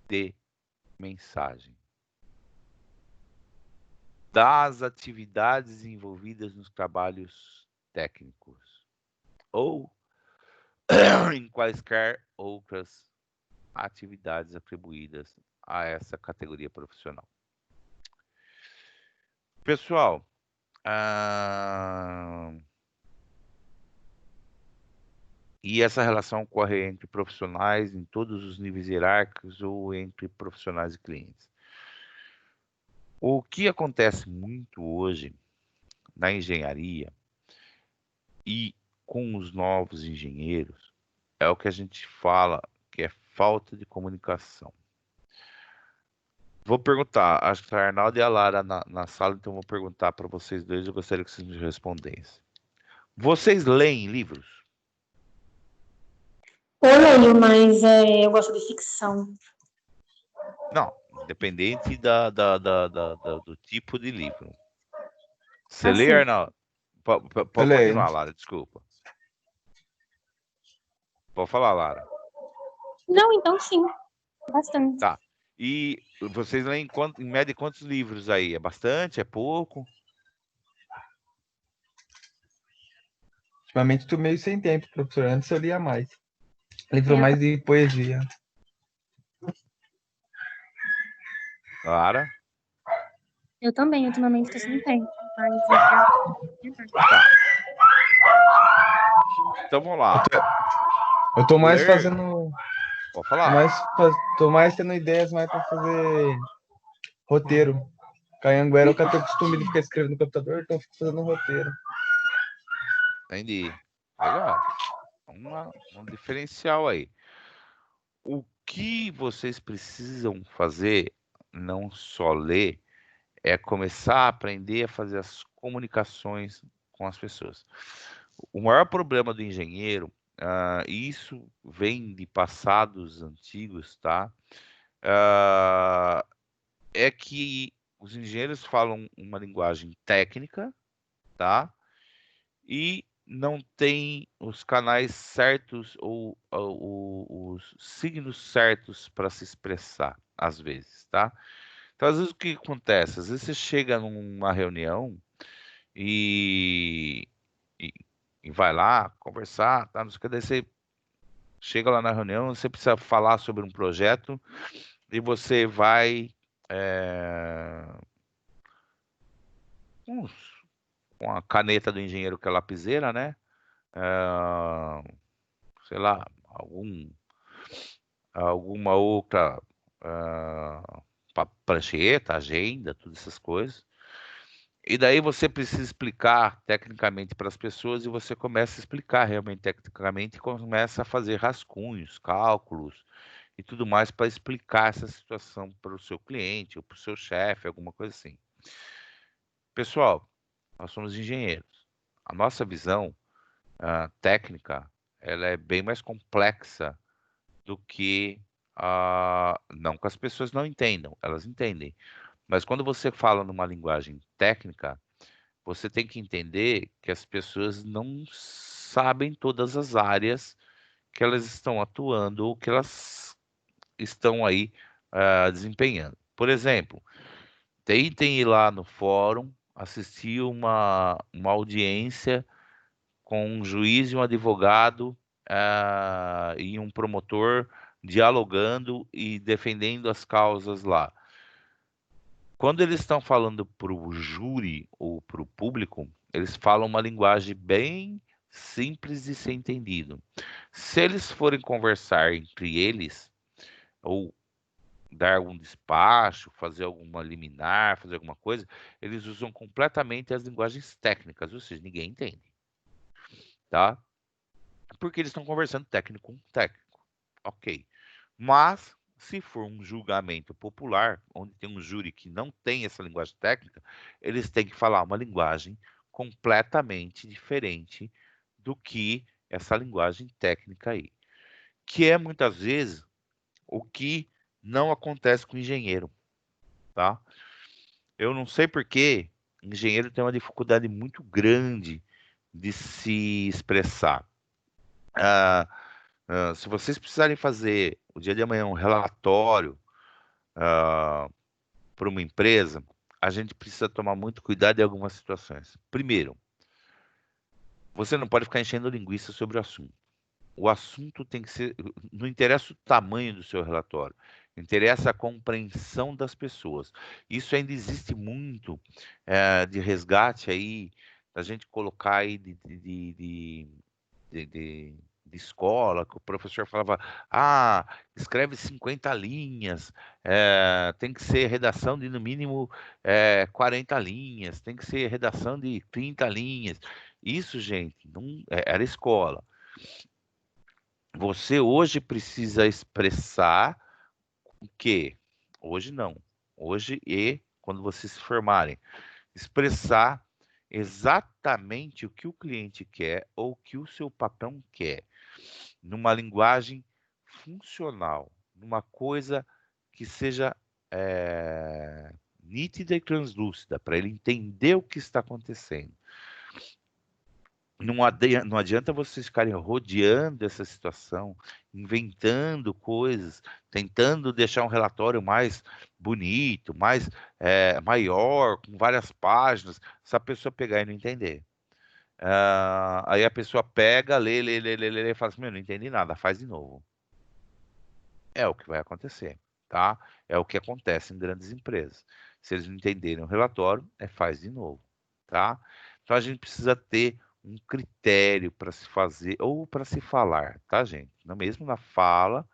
de mensagem das atividades envolvidas nos trabalhos técnicos ou em quaisquer outras atividades atribuídas a essa categoria profissional. Pessoal, e essa relação ocorre entre profissionais em todos os níveis hierárquicos ou entre profissionais e clientes. O que acontece muito hoje na engenharia e com os novos engenheiros é o que a gente fala que é falta de comunicação. Vou perguntar, acho que a Arnaldo e a Lara na sala, então vou perguntar para vocês dois, eu gostaria que vocês me respondessem. Vocês leem livros? Eu leio, mas eu gosto de ficção. Não, independente do tipo de livro. Você lê, Assim. Arnaldo? Pode continuar, Lara, desculpa. Pode falar, Lara. Não, então sim. Bastante. Tá. E vocês leem em média quantos livros aí? É bastante? É pouco? Ultimamente tô meio sem tempo, professor. Antes eu lia mais. Livro mais de poesia. Lara? Eu também, ultimamente estou sem tempo. Mas Tá. Então vamos lá. Eu tô mais Ler- fazendo. Pode falar. Tô mais tendo ideias mais para fazer roteiro. Cayanguera, eu tenho o costume de ficar escrevendo no computador, então eu fico fazendo roteiro. Entendi. Legal. Um diferencial aí. O que vocês precisam fazer, não só ler, é começar a aprender a fazer as comunicações com as pessoas. O maior problema do engenheiro, e isso vem de passados antigos, tá? É que os engenheiros falam uma linguagem técnica, tá? E não tem os canais certos ou os signos certos para se expressar, às vezes, tá? Então, às vezes, o que acontece? Às vezes você chega numa reunião e, e, e vai lá conversar, tá? Não sei o que, daí você chega lá na reunião, você precisa falar sobre um projeto e você vai com a caneta do engenheiro que é lapiseira, né? Sei lá, alguma outra prancheta, agenda, todas essas coisas. E daí você precisa explicar tecnicamente para as pessoas e você começa a explicar realmente tecnicamente e começa a fazer rascunhos, cálculos e tudo mais para explicar essa situação para o seu cliente ou para o seu chefe, alguma coisa assim. Pessoal, nós somos engenheiros. A nossa visão técnica, ela é bem mais complexa do que não que as pessoas não entendam, elas entendem. Mas quando você fala numa linguagem técnica, você tem que entender que as pessoas não sabem todas as áreas que elas estão atuando ou que elas estão aí desempenhando. Por exemplo, tentem ir lá no fórum, assistir uma audiência com um juiz e um advogado e um promotor dialogando e defendendo as causas lá. Quando eles estão falando para o júri ou para o público, eles falam uma linguagem bem simples de ser entendido. Se eles forem conversar entre eles, ou dar algum despacho, fazer alguma liminar, fazer alguma coisa, eles usam completamente as linguagens técnicas, ou seja, ninguém entende. Tá? Porque eles estão conversando técnico com técnico. Ok. Mas, se for um julgamento popular, onde tem um júri que não tem essa linguagem técnica, eles têm que falar uma linguagem completamente diferente do que essa linguagem técnica aí. Que é, muitas vezes, o que não acontece com o engenheiro, tá? Eu não sei por que engenheiro tem uma dificuldade muito grande de se expressar. Se vocês precisarem fazer o dia de amanhã um relatório para uma empresa, a gente precisa tomar muito cuidado em algumas situações. Primeiro, você não pode ficar enchendo linguiça sobre o assunto. O assunto tem que ser. Não interessa o tamanho do seu relatório, Interessa a compreensão das pessoas. Isso ainda existe muito de resgate aí, da gente colocar aí de escola, que o professor falava, escreve 50 linhas, tem que ser redação de no mínimo 40 linhas, tem que ser redação de 30 linhas. Isso, gente, não, era escola. Você hoje precisa expressar o quê? Hoje não. Hoje e quando vocês se formarem, expressar exatamente o que o cliente quer ou o que o seu patrão quer, numa linguagem funcional, numa coisa que seja nítida e translúcida, para ele entender o que está acontecendo. Não adianta vocês ficarem rodeando essa situação, inventando coisas, tentando deixar um relatório mais bonito, mais maior, com várias páginas, se a pessoa pegar e não entender. Aí a pessoa pega, lê e fala assim, não entendi nada, faz de novo. É o que vai acontecer, tá? É o que acontece em grandes empresas. Se eles não entenderem o relatório, faz de novo, tá? Então a gente precisa ter um critério para se fazer ou para se falar, tá, gente? Mesmo na fala,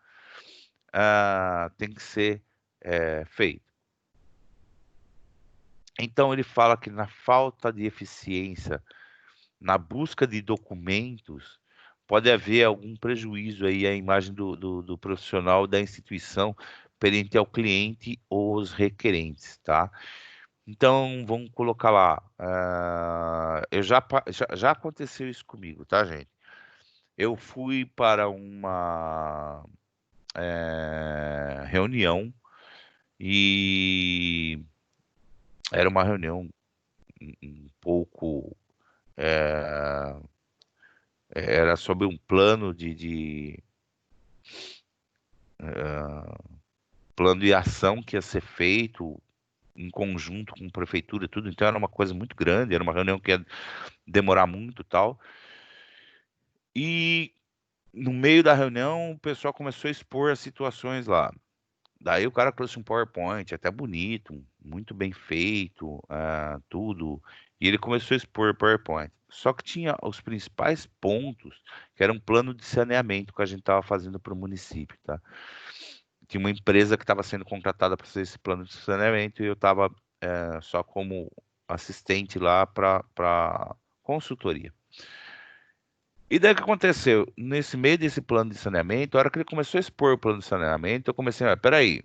tem que ser feito. Então ele fala que na falta de eficiência, na busca de documentos, pode haver algum prejuízo aí à imagem do profissional da instituição perante ao cliente ou os requerentes, tá? Então, vamos colocar lá. Já aconteceu isso comigo, tá, gente? Eu fui para uma reunião e era uma reunião um pouco. Era sobre um plano plano de ação que ia ser feito em conjunto com a prefeitura e tudo, então era uma coisa muito grande, era uma reunião que ia demorar muito e tal. E no meio da reunião, o pessoal começou a expor as situações lá. Daí o cara trouxe um PowerPoint, até bonito, muito bem feito, tudo. E ele começou a expor o PowerPoint. Só que tinha os principais pontos, que era um plano de saneamento que a gente estava fazendo para o município, tá? Tinha uma empresa que estava sendo contratada para fazer esse plano de saneamento e eu estava só como assistente lá para consultoria. E daí o que aconteceu? Nesse meio desse plano de saneamento, a hora que ele começou a expor o plano de saneamento, eu comecei a, peraí,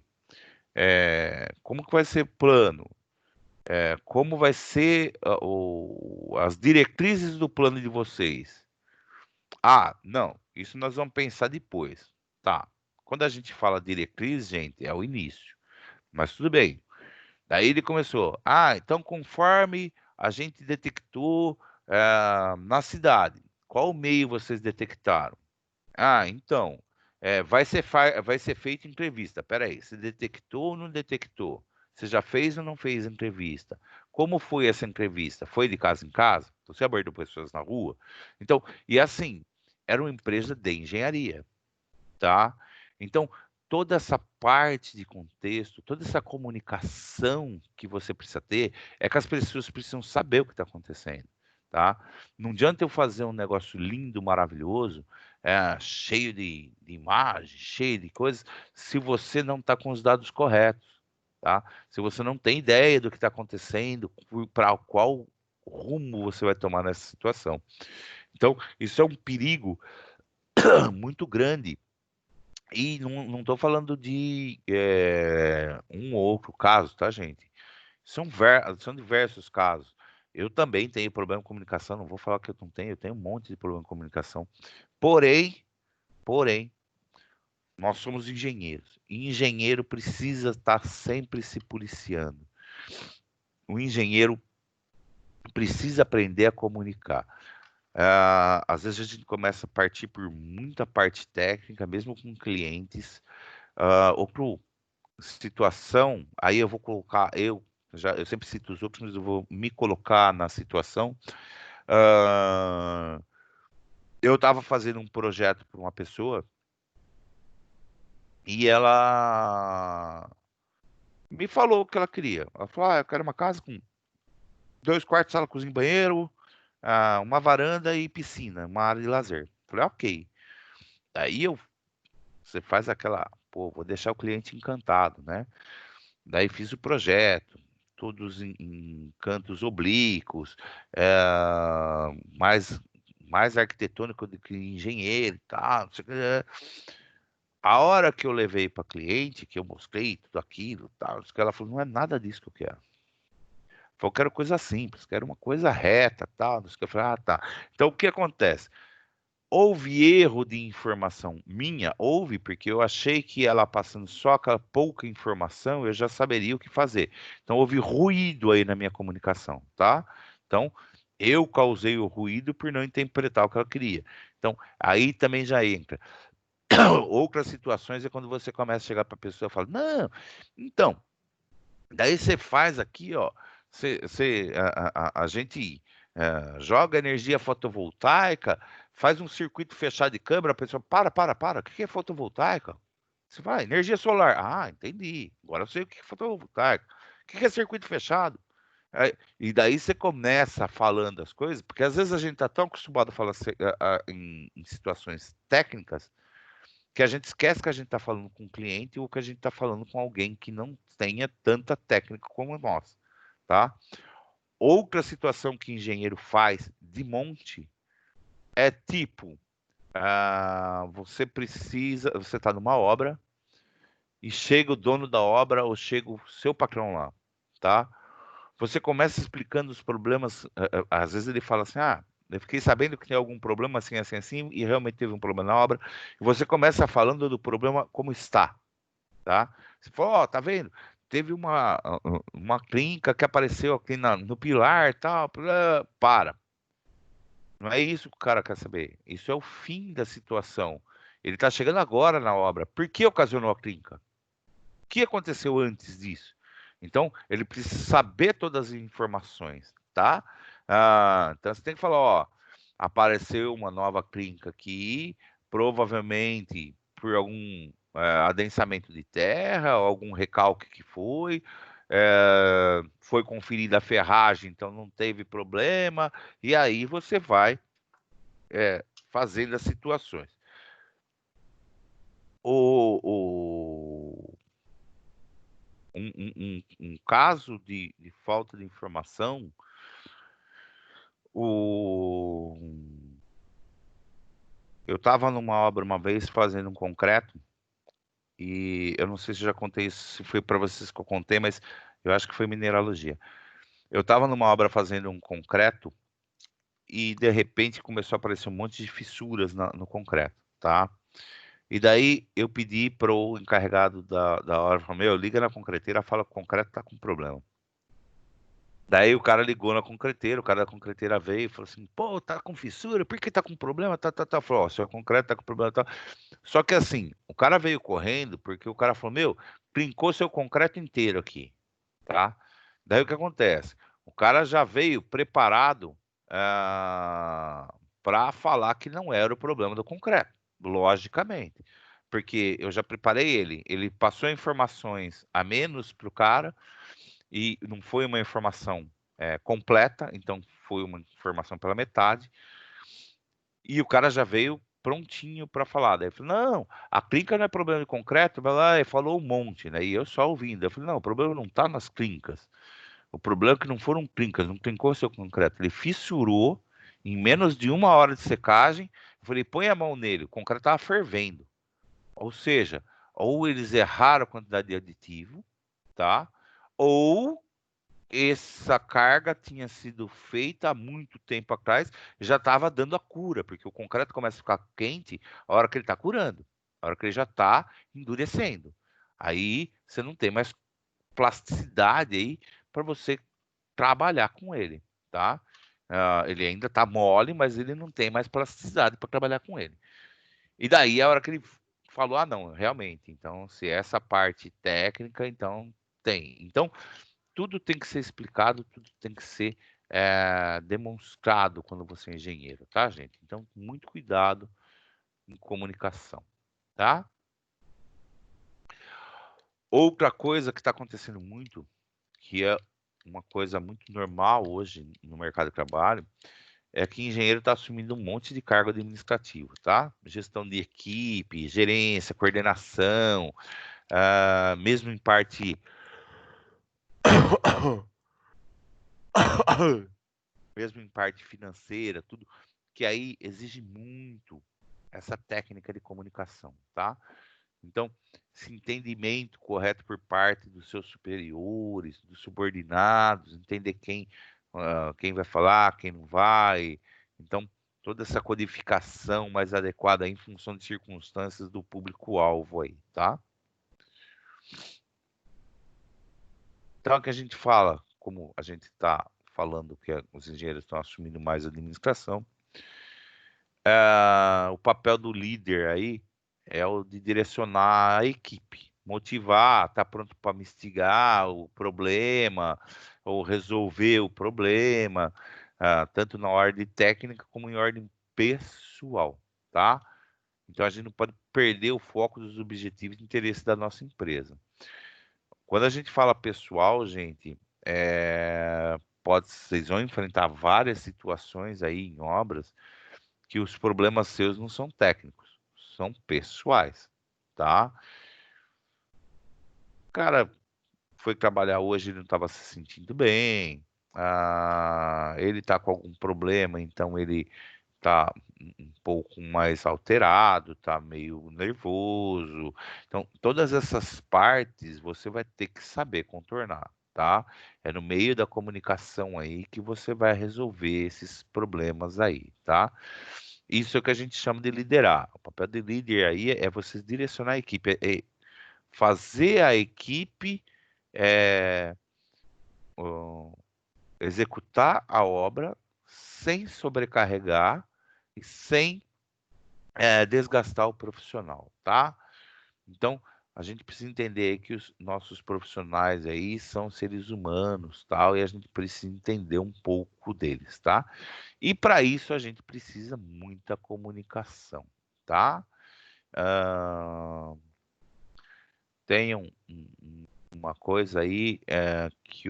como que vai ser o plano? Como vai ser as diretrizes do plano de vocês? Não, isso nós vamos pensar depois. Tá. Quando a gente fala diretriz, gente, é o início. Mas tudo bem. Daí ele começou. Então conforme a gente detectou na cidade, qual meio vocês detectaram? Então, vai ser feita entrevista. Peraí, você detectou ou não detectou? Você já fez ou não fez entrevista? Como foi essa entrevista? Foi de casa em casa? Você abordou pessoas na rua? Então, e assim, era uma empresa de engenharia, tá? Então, toda essa parte de contexto, toda essa comunicação que você precisa ter, é que as pessoas precisam saber o que está acontecendo, tá? Não adianta eu fazer um negócio lindo, maravilhoso, cheio de imagens, cheio de coisas, se você não está com os dados corretos, tá? Se você não tem ideia do que está acontecendo, para qual rumo você vai tomar nessa situação. Então, isso é um perigo muito grande e não estou falando de um ou outro caso, tá, gente? São diversos casos. Eu também tenho problema com comunicação, não vou falar que eu não tenho, eu tenho um monte de problema com comunicação. Porém, nós somos engenheiros. E engenheiro precisa estar sempre se policiando. O engenheiro precisa aprender a comunicar. Às vezes a gente começa a partir por muita parte técnica, mesmo com clientes, ou por situação, aí eu vou colocar, eu sempre cito os outros, mas eu vou me colocar na situação. Ah, eu estava fazendo um projeto para uma pessoa E ela me falou o que ela queria. Ela falou: eu quero uma casa com 2 quartos, sala, cozinha e banheiro, uma varanda e piscina, uma área de lazer. Falei: ok. Daí você faz aquela, pô, vou deixar o cliente encantado, né? Daí fiz o projeto, todos em cantos oblíquos, mais arquitetônico do que engenheiro e tal, não sei o que. A hora que eu levei para cliente, que eu mostrei tudo aquilo, tal, não sei o que, ela falou: não é nada disso que eu quero. Falou: eu quero coisa simples, quero uma coisa reta, tal, não sei o que. Eu falei: tá. Então o que acontece? Houve erro de informação minha? Houve, porque eu achei que ela passando só aquela pouca informação, eu já saberia o que fazer. Então houve ruído aí na minha comunicação, tá? Então eu causei o ruído por não interpretar o que ela queria. Então aí também já entra. Outras situações é quando você começa a chegar para a pessoa e fala: não, então, daí você faz aqui, ó, a gente joga energia fotovoltaica, faz um circuito fechado de câmera, a pessoa, para, o que é fotovoltaica? Você vai, energia solar. Ah, entendi. Agora eu sei o que é fotovoltaica. O que é circuito fechado? E daí você começa falando as coisas, porque às vezes a gente está tão acostumado a falar em situações técnicas que a gente esquece que a gente está falando com um cliente ou que a gente está falando com alguém que não tenha tanta técnica como nós, tá? Outra situação que engenheiro faz de monte é tipo, você está numa obra e chega o dono da obra ou chega o seu patrão lá, tá? Você começa explicando os problemas, às vezes ele fala assim: eu fiquei sabendo que tem algum problema assim, assim, assim, e realmente teve um problema na obra, e você começa falando do problema como está, tá? Você fala: ó, tá vendo? Teve uma clínica que apareceu aqui no pilar, tal, para. Não é isso que o cara quer saber. Isso é o fim da situação. Ele está chegando agora na obra. Por que ocasionou a clínica? O que aconteceu antes disso? Então, ele precisa saber todas as informações, tá? Então, você tem que falar: ó, apareceu uma nova clínica aqui, provavelmente por algum adensamento de terra, ou algum recalque que foi conferida a ferragem, então não teve problema, e aí você vai fazendo as situações. Um caso de falta de informação, o... eu estava numa obra uma vez fazendo um concreto, e eu não sei se eu já contei isso, se foi para vocês que eu contei, mas eu acho que foi mineralogia. Eu estava numa obra fazendo um concreto e de repente começou a aparecer um monte de fissuras no concreto, tá? E daí eu pedi para o encarregado da obra, falei: meu, liga na concreteira, fala que o concreto tá com problema. Daí o cara ligou na concreteira, o cara da concreteira veio e falou assim: pô, tá com fissura, por que tá com problema? Tá. Falou: ó, seu concreto tá com problema, tá. Só que assim, o cara veio correndo porque o cara falou: meu, trincou seu concreto inteiro aqui, tá? Daí o que acontece? O cara já veio preparado para falar que não era o problema do concreto, logicamente. Porque eu já preparei ele passou informações a menos para o cara, e não foi uma informação completa, então foi uma informação pela metade, e o cara já veio prontinho para falar. Daí eu falei: não, a clínica não é problema de concreto, vai lá e falou um monte, né? E eu só ouvindo. Eu falei: não, o problema não está nas clínicas. O problema é que não foram clínicas, não tem como ser o concreto. Ele fissurou em menos de 1 hora de secagem. Eu falei: põe a mão nele, o concreto estava fervendo. Ou seja, ou eles erraram a quantidade de aditivo, tá? Ou essa carga tinha sido feita há muito tempo atrás, já estava dando a cura, porque o concreto começa a ficar quente a hora que ele está curando, a hora que ele já está endurecendo. Aí você não tem mais plasticidade aí para você trabalhar com ele, tá? Ele ainda está mole, mas ele não tem mais plasticidade para trabalhar com ele. E daí a hora que ele falou: não, realmente, então se essa parte técnica, então tem. Então tudo tem que ser explicado, tudo tem que ser demonstrado quando você é engenheiro, tá, gente? Então, muito cuidado em comunicação, tá? Outra coisa que está acontecendo muito, que é uma coisa muito normal hoje no mercado de trabalho, é que engenheiro está assumindo um monte de cargo administrativo, tá? Gestão de equipe, gerência, coordenação, mesmo em parte mesmo em parte financeira, tudo, que aí exige muito essa técnica de comunicação, tá? Então, esse entendimento correto por parte dos seus superiores, dos subordinados, entender quem vai falar, quem não vai. Então, toda essa codificação mais adequada em função de circunstâncias do público-alvo aí, tá? Então, o que a gente fala, como a gente está falando que os engenheiros estão assumindo mais a administração, o papel do líder aí é o de direcionar a equipe, motivar, estar pronto para mitigar o problema ou resolver o problema, tanto na ordem técnica como em ordem pessoal, tá? Então a gente não pode perder o foco dos objetivos e interesses da nossa empresa. Quando a gente fala pessoal, gente, vocês vão enfrentar várias situações aí em obras que os problemas seus não são técnicos, são pessoais, tá? O cara foi trabalhar hoje, ele não estava se sentindo bem, ele está com algum problema, então ele está um pouco mais alterado, está meio nervoso. Então, todas essas partes você vai ter que saber contornar, tá? É no meio da comunicação aí que você vai resolver esses problemas aí, tá? Isso é o que a gente chama de liderar. O papel de líder aí é você direcionar a equipe, é fazer a equipe é, executar a obra sem sobrecarregar e sem desgastar o profissional, tá? Então, a gente precisa entender aí que os nossos profissionais aí são seres humanos, tal, e a gente precisa entender um pouco deles, tá? E para isso a gente precisa muita comunicação, tá? Ah, tem uma coisa aí que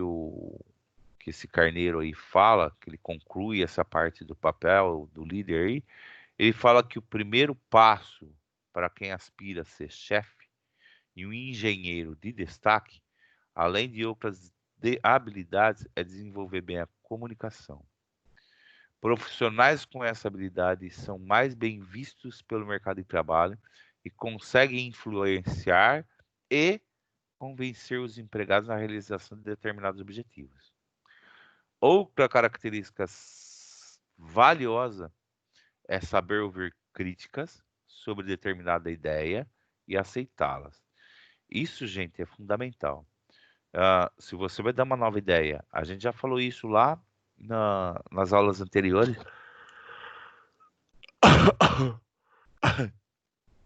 esse Carneiro aí fala, que ele conclui essa parte do papel do líder aí, ele fala que o primeiro passo para quem aspira a ser chefe e um engenheiro de destaque, além de outras habilidades, é desenvolver bem a comunicação. Profissionais com essa habilidade são mais bem vistos pelo mercado de trabalho e conseguem influenciar e convencer os empregados na realização de determinados objetivos. Outra característica valiosa é saber ouvir críticas sobre determinada ideia e aceitá-las. Isso, gente, é fundamental. Se você vai dar uma nova ideia, a gente já falou isso lá nas aulas anteriores,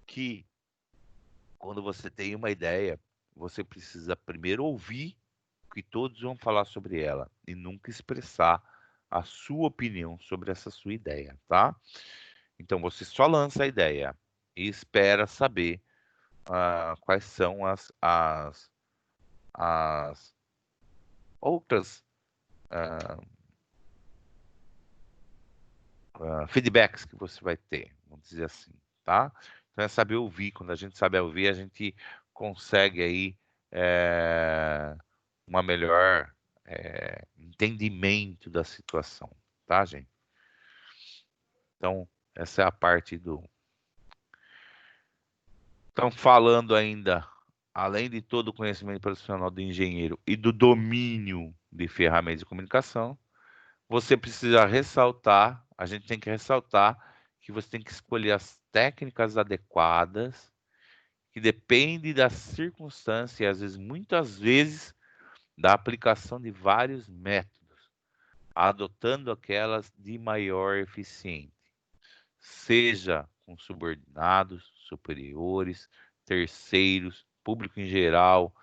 que quando você tem uma ideia, você precisa primeiro ouvir o que todos vão falar sobre ela e nunca expressar a sua opinião sobre essa sua ideia, tá? Então você só lança a ideia e espera saber quais são as outras feedbacks que você vai ter, vamos dizer assim, tá? Então é saber ouvir. Quando a gente sabe ouvir, a gente consegue aí uma melhor entendimento da situação, tá, gente? Então essa é a parte do. Então falando ainda, além de todo o conhecimento profissional do engenheiro e do domínio de ferramentas de comunicação, você precisa ressaltar, a gente tem que ressaltar que você tem que escolher as técnicas adequadas, que depende da circunstância e às vezes, muitas vezes, da aplicação de vários métodos, adotando aquelas de maior eficiência, seja com subordinados, superiores, terceiros, público em geral,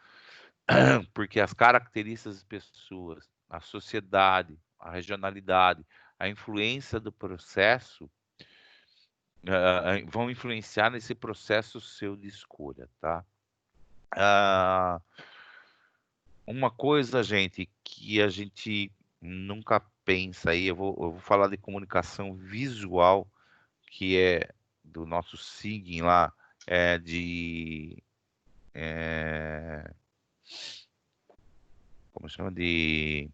porque as características das pessoas, a sociedade, a regionalidade, a influência do processo vão influenciar nesse processo seu de escolha, tá? Ah, uma coisa, gente, que a gente nunca pensa aí, eu vou falar de comunicação visual, que é do nosso SIGIN lá, é, como chama, de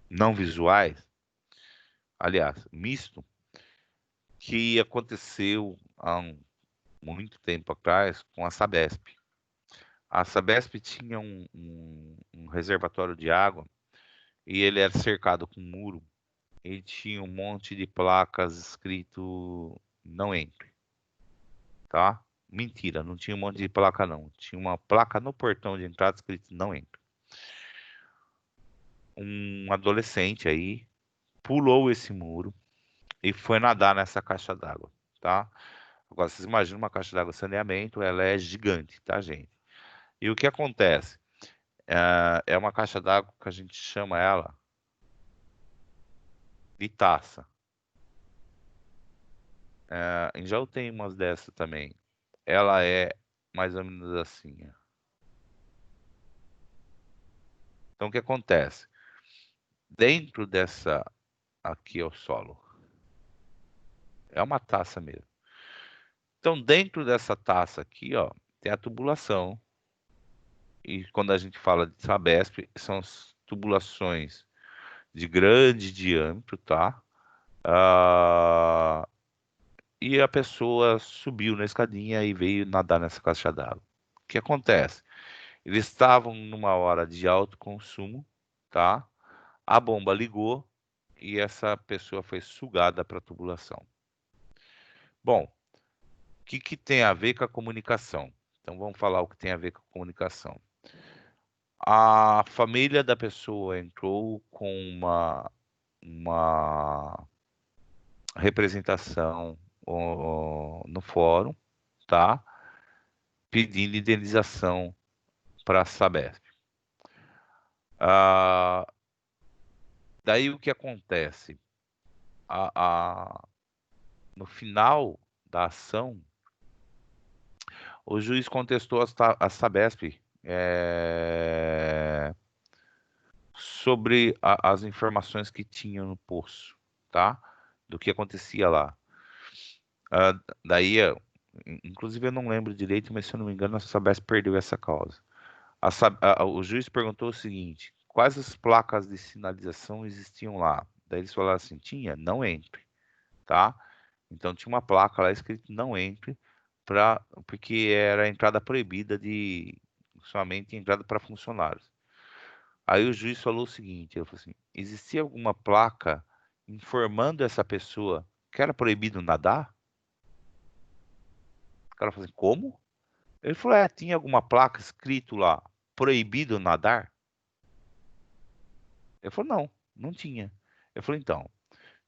não visuais, aliás, misto, que aconteceu há muito tempo atrás com a Sabesp. A Sabesp tinha um reservatório de água e ele era cercado com um muro e tinha um monte de placas escrito não entre, tá? Mentira, não tinha um monte de placa não. Tinha uma placa no portão de entrada escrito não entre. Um adolescente aí pulou esse muro e foi nadar nessa caixa d'água, tá? Agora vocês imaginam uma caixa d'água de saneamento, ela é gigante, tá, gente? E o que acontece? É uma caixa d'água que a gente chama ela de taça. Em Jaú tem umas dessas também. Ela é mais ou menos assim, ó. Então, o que acontece? Dentro dessa, aqui é o solo. É uma taça mesmo. Então, dentro dessa taça aqui, ó, tem a tubulação. E quando a gente fala de Sabesp, são as tubulações de grande diâmetro, tá? Ah, e a pessoa subiu na escadinha e veio nadar nessa caixa d'água. O que acontece? Eles estavam numa hora de alto consumo, tá? A bomba ligou e essa pessoa foi sugada para a tubulação. Bom, o que tem a ver com a comunicação? Então vamos falar o que tem a ver com a comunicação. A família da pessoa entrou com uma representação no fórum, tá? Pedindo indenização para a Sabesp. Ah, daí o que acontece? No final da ação, o juiz contestou a Sabesp sobre as informações que tinham no poço, tá? Do que acontecia lá. Daí, inclusive eu não lembro direito, mas se eu não me engano, a Sabesp perdeu essa causa. O juiz perguntou o seguinte: quais as placas de sinalização existiam lá? Daí eles falaram assim: tinha, não entre, tá? Então tinha uma placa lá escrito não entre, porque era entrada proibida de somente entrada para funcionários. Aí o juiz falou o seguinte: ele falou assim, existia alguma placa informando essa pessoa que era proibido nadar? O cara falou assim, como? Ele falou, tinha alguma placa escrito lá, proibido nadar? Ele falou, não, não tinha. Eu falei, então,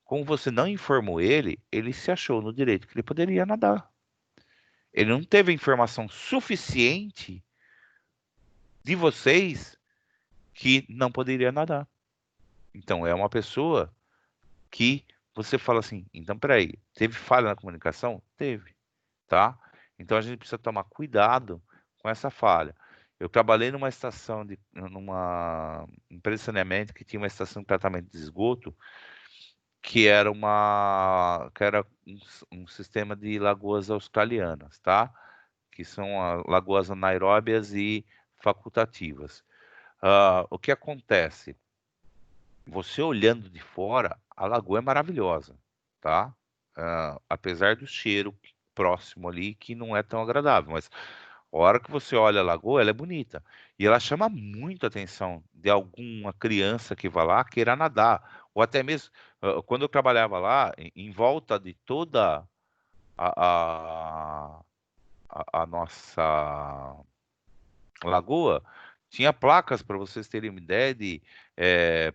como você não informou ele, ele se achou no direito que ele poderia nadar. Ele não teve informação suficiente de vocês que não poderia nadar. Então, é uma pessoa que você fala assim, então, peraí, teve falha na comunicação? Teve, tá? Então, a gente precisa tomar cuidado com essa falha. Eu trabalhei numa empresa de saneamento que tinha uma estação de tratamento de esgoto que era um sistema de lagoas australianas, tá? Que são lagoas anaeróbias e facultativas. O que acontece? Você olhando de fora, a lagoa é maravilhosa, tá? Apesar do cheiro próximo ali, que não é tão agradável, mas a hora que você olha a lagoa, ela é bonita. E ela chama muito a atenção de alguma criança que vai lá queira nadar. Ou até mesmo, quando eu trabalhava lá, em volta de toda a, a, a nossa lagoa, tinha placas para vocês terem uma ideia de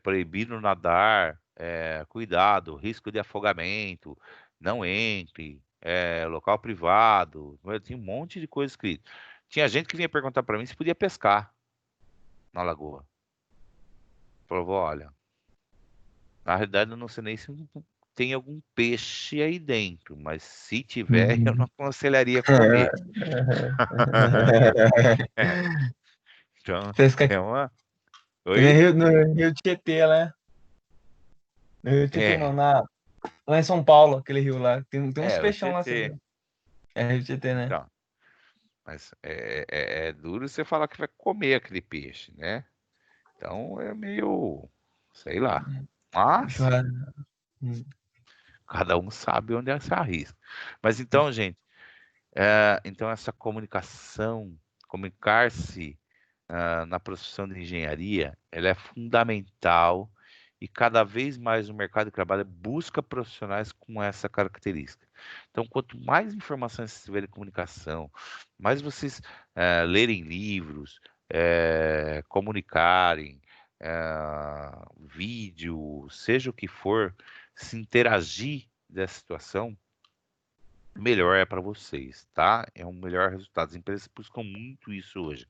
proibido nadar, cuidado, risco de afogamento, não entre, local privado, tinha um monte de coisa escrito. Tinha gente que vinha perguntar para mim se podia pescar na lagoa. Falou, olha, na realidade eu não sei nem se tem algum peixe aí dentro, mas se tiver, eu não aconselharia comer. Então, Vocês querem é uma... que nem Oi? No Rio Tietê, né? No Rio Tietê, não, É, lá em São Paulo, aquele rio lá. Tem uns o peixão lá, você Tietê. viu? É Rio Tietê, né? Então, mas é duro você falar que vai comer aquele peixe, né? Então é meio, sei lá. Mas Churrasco. cada um sabe onde se arrisca. Mas então, gente, então essa comunicação, comunicar-se na profissão de engenharia, ela é fundamental e cada vez mais o mercado de trabalho busca profissionais com essa característica. Então, quanto mais informações vocês tiverem de comunicação, mais vocês lerem livros, comunicarem, vídeo, seja o que for, se interagir dessa situação, melhor é para vocês, tá? É um melhor resultado. As empresas buscam muito isso hoje.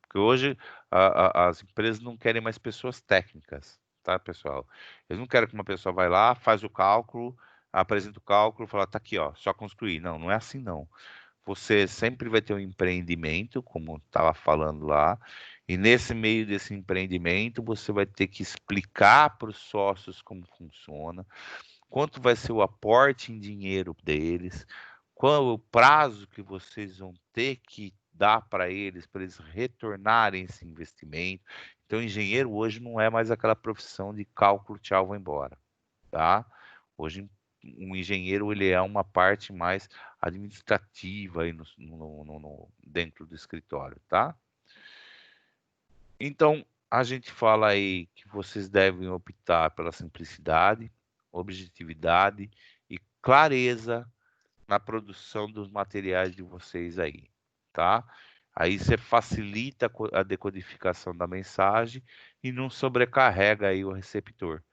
Porque hoje as empresas não querem mais pessoas técnicas, tá, pessoal? Eles não querem que uma pessoa vai lá, faz o cálculo, apresenta o cálculo, fala, tá aqui, ó, só construir. Não, não é assim não. Você sempre vai ter um empreendimento, como estava falando lá, e nesse meio desse empreendimento você vai ter que explicar para os sócios como funciona, quanto vai ser o aporte em dinheiro deles, qual é o prazo que vocês vão ter que dar para eles retornarem esse investimento. Então, engenheiro hoje não é mais aquela profissão de cálculo, tchau, vou embora, tá? Hoje, um engenheiro ele é uma parte mais administrativa aí dentro do escritório, tá? Então, a gente fala aí que vocês devem optar pela simplicidade, objetividade e clareza na produção dos materiais de vocês aí, tá? Aí você facilita a decodificação da mensagem e não sobrecarrega aí o receptor.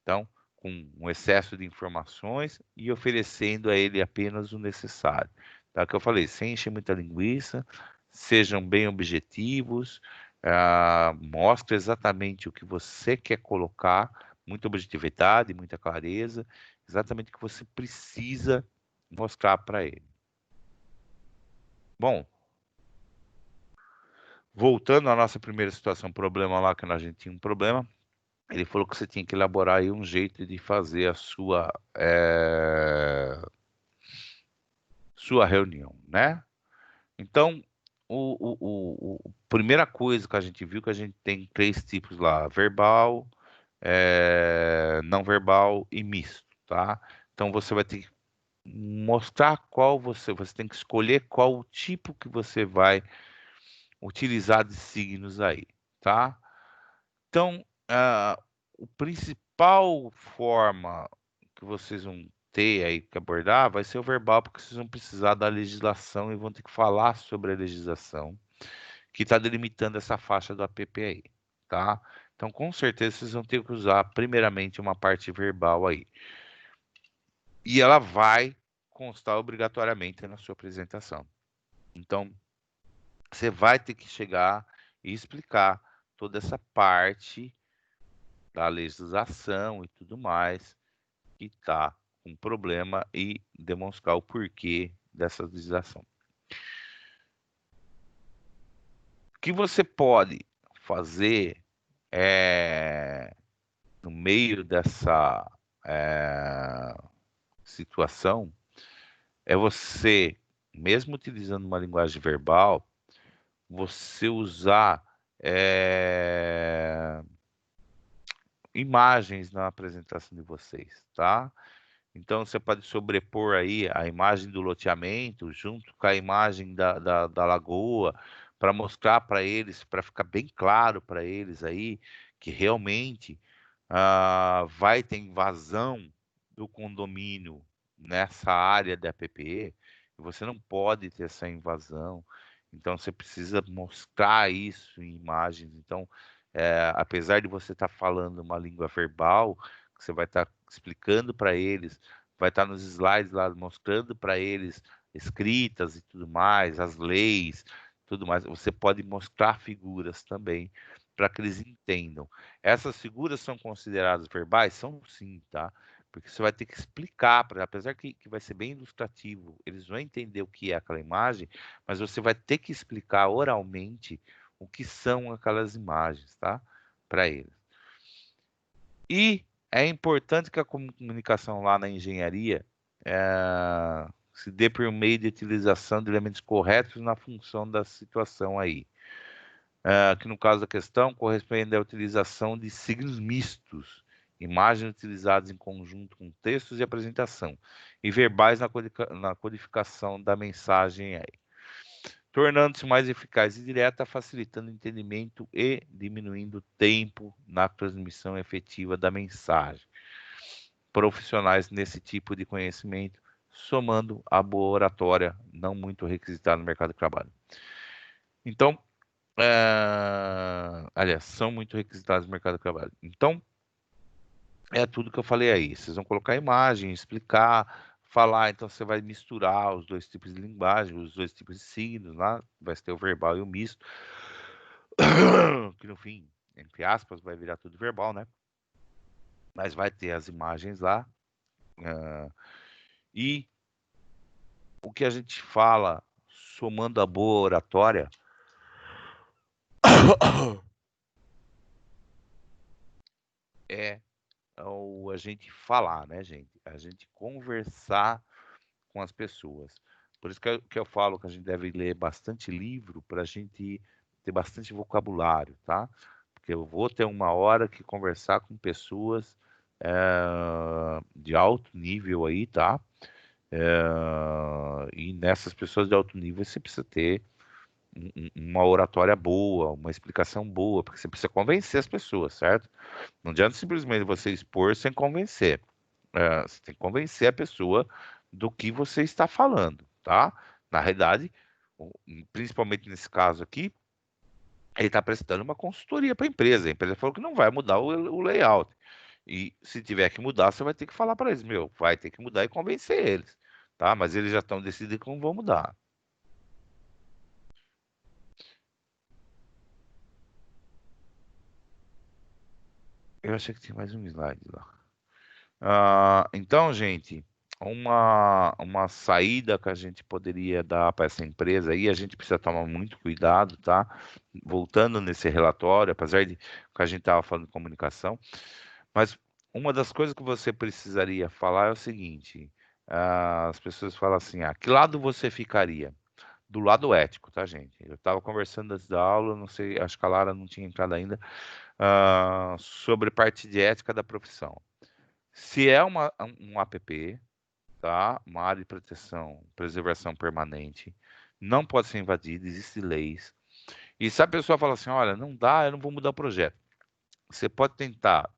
Então, com um excesso de informações e oferecendo a ele apenas o necessário. Tá? Que eu falei, sem encher muita linguiça, sejam bem objetivos, mostre exatamente o que você quer colocar, muita objetividade, muita clareza, exatamente o que você precisa mostrar para ele. Bom, voltando à nossa primeira situação, problema lá, que a gente tinha um problema, ele falou que você tinha que elaborar aí um jeito de fazer a sua reunião, né? Então, primeira coisa que a gente viu que a gente tem 3 tipos lá: verbal, não verbal e misto, tá? Então você vai ter que mostrar você tem que escolher qual o tipo que você vai utilizar de signos aí, tá? Então, o principal forma que vocês vão ter aí que abordar vai ser o verbal, porque vocês vão precisar da legislação e vão ter que falar sobre a legislação que está delimitando essa faixa do APP aí, tá? Então, com certeza, vocês vão ter que usar primeiramente uma parte verbal aí. E ela vai constar obrigatoriamente na sua apresentação. Então, você vai ter que chegar e explicar toda essa parte da legislação e tudo mais que está com problema e demonstrar o porquê dessa legislação. O que você pode fazer no meio dessa situação é você, mesmo utilizando uma linguagem verbal, você usar imagens na apresentação de vocês, tá? Então você pode sobrepor aí a imagem do loteamento junto com a imagem da lagoa para mostrar para eles, para ficar bem claro para eles aí que realmente vai ter invasão do condomínio nessa área da PPE, e você não pode ter essa invasão. Então você precisa mostrar isso em imagens. Então, apesar de você estar falando uma língua verbal, você vai estar explicando para eles, vai estar nos slides lá mostrando para eles escritas e tudo mais, as leis, tudo mais. Você pode mostrar figuras também para que eles entendam. Essas figuras são consideradas verbais? São sim, tá? porque você vai ter que explicar, apesar que vai ser bem ilustrativo, eles vão entender o que é aquela imagem, mas você vai ter que explicar oralmente o que são aquelas imagens, tá? Para eles. E é importante que a comunicação lá na engenharia se dê por meio de utilização de elementos corretos na função da situação aí. Que no caso da questão corresponde à utilização de signos mistos, imagens utilizadas em conjunto com textos de apresentação, e verbais na codificação da mensagem aí, tornando-se mais eficaz e direta, facilitando o entendimento e diminuindo o tempo na transmissão efetiva da mensagem. Profissionais nesse tipo de conhecimento, somando a boa oratória, não muito requisitada no mercado de trabalho. Então, aliás, são muito requisitados no mercado de trabalho. Então, é tudo que eu falei aí. Vocês vão colocar imagem, explicar, falar. Então, você vai misturar os dois tipos de linguagem, os dois tipos de signos lá. Vai ter o verbal e o misto. Que no fim, entre aspas, vai virar tudo verbal, né? Mas vai ter as imagens lá. E o que a gente fala, somando a boa oratória, é a gente falar, né, gente? A gente conversar com as pessoas. Por isso que eu falo que a gente deve ler bastante livro para a gente ter bastante vocabulário, tá? Porque eu vou ter uma hora que conversar com pessoas de alto nível aí, tá? E nessas pessoas de alto nível você precisa ter uma oratória boa, uma explicação boa, porque você precisa convencer as pessoas, certo? Não adianta simplesmente você expor sem convencer. Você tem que convencer a pessoa do que você está falando, tá? Na realidade, principalmente nesse caso aqui, ele está prestando uma consultoria para a empresa. A empresa falou que não vai mudar o layout. E se tiver que mudar, você vai ter que falar para eles, meu, vai ter que mudar e convencer eles, tá? Mas eles já estão decididos que não vão mudar. Eu achei que tinha mais um slide lá. Então, gente, uma saída que a gente poderia dar para essa empresa aí, a gente precisa tomar muito cuidado, tá? Voltando nesse relatório, apesar de que a gente estava falando de comunicação, mas uma das coisas que você precisaria falar é o seguinte: as pessoas falam assim, que lado você ficaria? Do lado ético, tá, gente? Eu estava conversando antes da aula, não sei, acho que a Lara não tinha entrado ainda, sobre parte de ética da profissão. Se é um APP, tá? Uma área de proteção, preservação permanente, não pode ser invadida, existem leis. E se a pessoa fala assim, olha, não dá, eu não vou mudar o projeto. Você pode tentar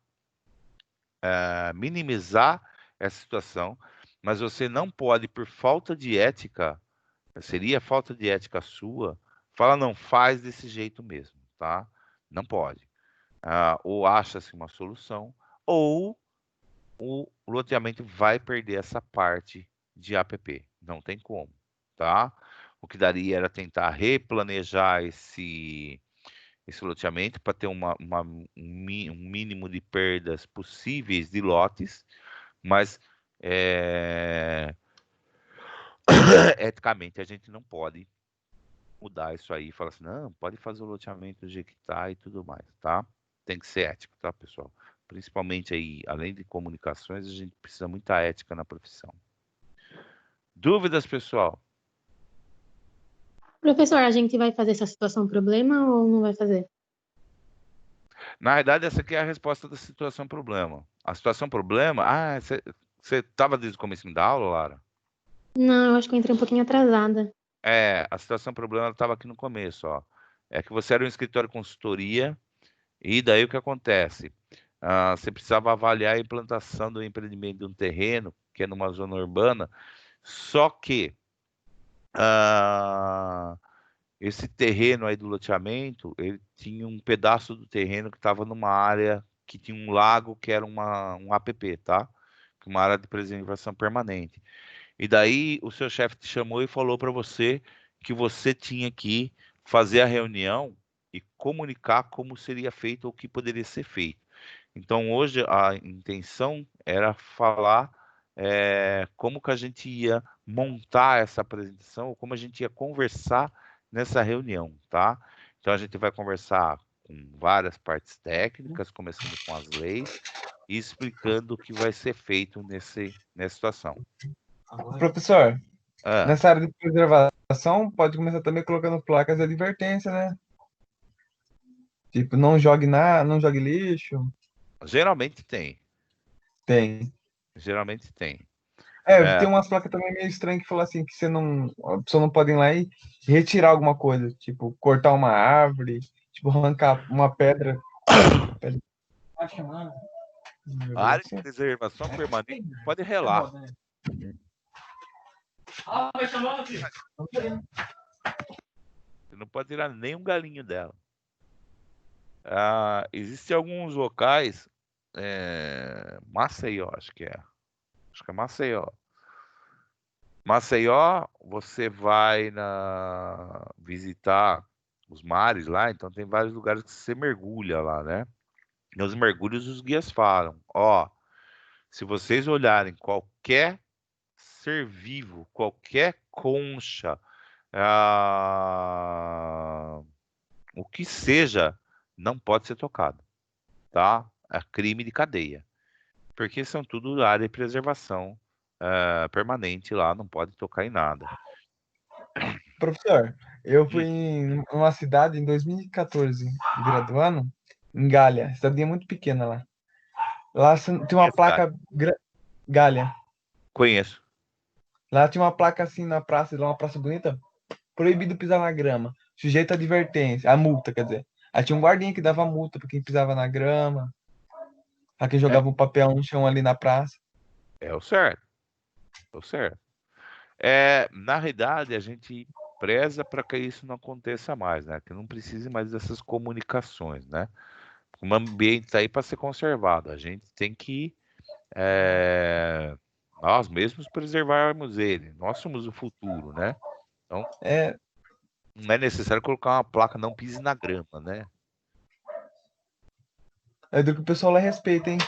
minimizar essa situação, mas você não pode, por falta de ética, seria falta de ética sua, fala, não, faz desse jeito mesmo, tá? Não pode. Ou acha-se uma solução, ou o loteamento vai perder essa parte de APP. Não tem como, tá? O que daria era tentar replanejar esse loteamento para ter um mínimo de perdas possíveis de lotes, mas eticamente a gente não pode mudar isso aí e falar assim, não, pode fazer o loteamento do jeito que tá e tudo mais, tá? Tem que ser ético, tá, pessoal? Principalmente aí, além de comunicações, a gente precisa muita ética na profissão. Dúvidas, pessoal? Professor, a gente vai fazer essa situação problema ou não vai fazer? Na verdade, essa aqui é a resposta da situação problema. A situação problema, você estava desde o começo da aula, Lara? Não, eu acho que eu entrei um pouquinho atrasada. A situação problema estava aqui no começo, ó. É que você era um escritório de consultoria e daí o que acontece? Você precisava avaliar a implantação do empreendimento de um terreno, que é numa zona urbana, só que esse terreno aí do loteamento, ele tinha um pedaço do terreno que estava numa área que tinha um lago que era um APP, tá? Uma área de preservação permanente. E daí o seu chefe te chamou e falou para você que você tinha que fazer a reunião e comunicar como seria feito ou o que poderia ser feito. Então, hoje, a intenção era falar como que a gente ia montar essa apresentação, ou como a gente ia conversar nessa reunião, tá? Então, a gente vai conversar com várias partes técnicas, começando com as leis, e explicando o que vai ser feito nessa situação. Professor, Ah, nessa área de preservação, pode começar também colocando placas de advertência, né? Tipo, não jogue nada, não jogue lixo. geralmente tem. Tem. Geralmente tem. Tem umas placas também meio estranhas que falam assim que a pessoa não pode ir lá e retirar alguma coisa, tipo, cortar uma árvore, tipo, arrancar uma pedra. A área de preservação permanente pode relar. Você não pode tirar nem um galinho dela. Existem alguns locais, Maceió, acho que é Maceió. Maceió, você vai visitar os mares lá, então tem vários lugares que você mergulha lá, né? Nos mergulhos os guias falam, ó, se vocês olharem qualquer ser vivo, qualquer concha, o que seja, não pode ser tocado, tá? É crime de cadeia, porque são tudo área de preservação permanente lá, não pode tocar em nada. Professor, eu fui Hum, em uma cidade em 2014, virado do ano, em Galha, cidadinha muito pequena lá. Lá tem uma Conheço, cara. placa Galha. Conheço. Lá tinha uma placa assim na praça, lá uma praça bonita, proibido pisar na grama, sujeito à advertência, a multa, quer dizer. Aí tinha um guardinha que dava multa pra quem pisava na grama, pra quem É, jogava um papel no chão ali na praça. é o certo, é o certo. Na realidade, a gente preza para que isso não aconteça mais, né? Que não precise mais dessas comunicações, né? O ambiente está aí para ser conservado. A gente tem que nós mesmos preservarmos ele. Nós somos o futuro, né? Então, É, não é necessário colocar uma placa não pise na grama, né? é do que o pessoal lá respeita, hein?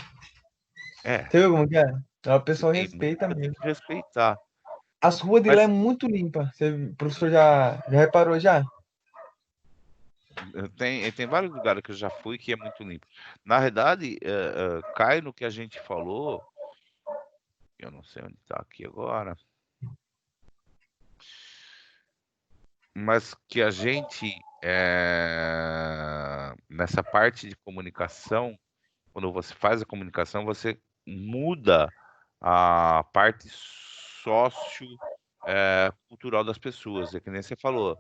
É, Você viu como que é? Lá o se pessoal tem respeita multa, tem mesmo. que respeitar. As ruas de lá é Mas muito limpa. O professor já reparou já? tem vários lugares que eu já fui que é muito limpo. Na verdade, cai no que a gente falou. Eu não sei onde está aqui agora, mas que a gente, nessa parte de comunicação, quando você faz a comunicação, você muda a parte cultural das pessoas. É que nem você falou.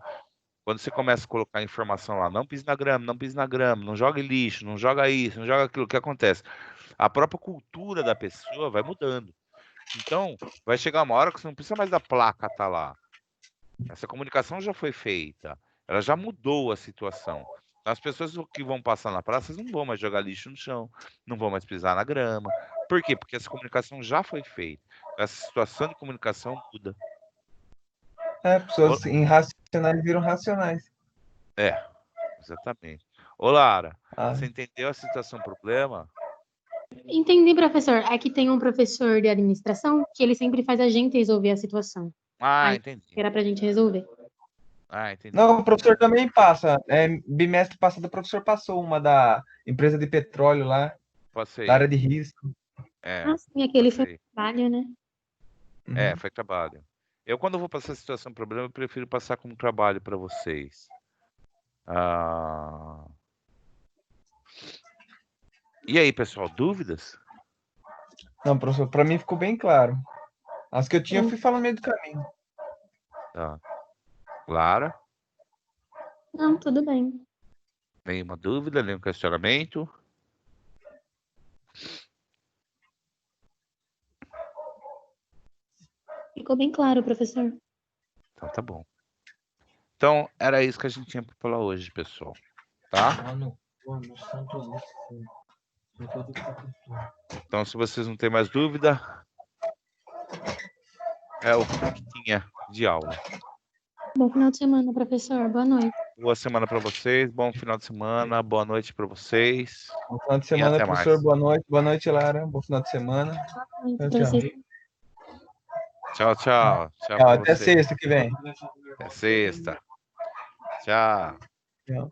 Quando você começa a colocar informação lá, não pise na grama, não pise na grama, não jogue lixo, não joga isso, não joga aquilo, o que acontece? A própria cultura da pessoa vai mudando. Então, vai chegar uma hora que você não precisa mais da placa estar lá. Essa comunicação já foi feita, ela já mudou a situação. Então, as pessoas que vão passar na praça não vão mais jogar lixo no chão, não vão mais pisar na grama. Por quê? Porque essa comunicação já foi feita. Essa situação de comunicação muda. Ô- Pessoas irracionais viram racionais. É, exatamente. Ô, Lara, Ah, você entendeu a situação, problema? Entendi, professor. Aqui tem um professor de administração que ele sempre faz a gente resolver a situação. Ah, Aí entendi. era pra gente resolver. Ah, entendi. não, o professor também passa. Bimestre passado, o professor passou uma da empresa de petróleo lá, da área Passei. de risco. É, Ah, sim, aquele foi passei. trabalho, né? Uhum. Foi trabalho. Eu, quando vou passar situação, problema, eu prefiro passar como trabalho para vocês. Ah, e aí, pessoal, dúvidas? Não, professor, para mim ficou bem claro. As que eu tinha, eu Sim. fui falando no meio do caminho. Tá. Lara, Não, tudo bem. nenhuma dúvida, nenhum questionamento? Ficou bem claro, professor. Então tá bom. Então, era isso que a gente tinha para falar hoje, pessoal. Tá? Então, se vocês não têm mais dúvida, é o que tinha de aula. Bom final de semana, professor. Boa noite. Boa semana para vocês, bom final de semana, boa noite para vocês. Bom final de E semana, até professor. mais. Boa noite. Boa noite, Lara. Bom final de semana. Tchau, tchau. Tchau, tchau. Tchau Tchau, para até vocês. sexta que vem. Até sexta. Tchau. Tchau.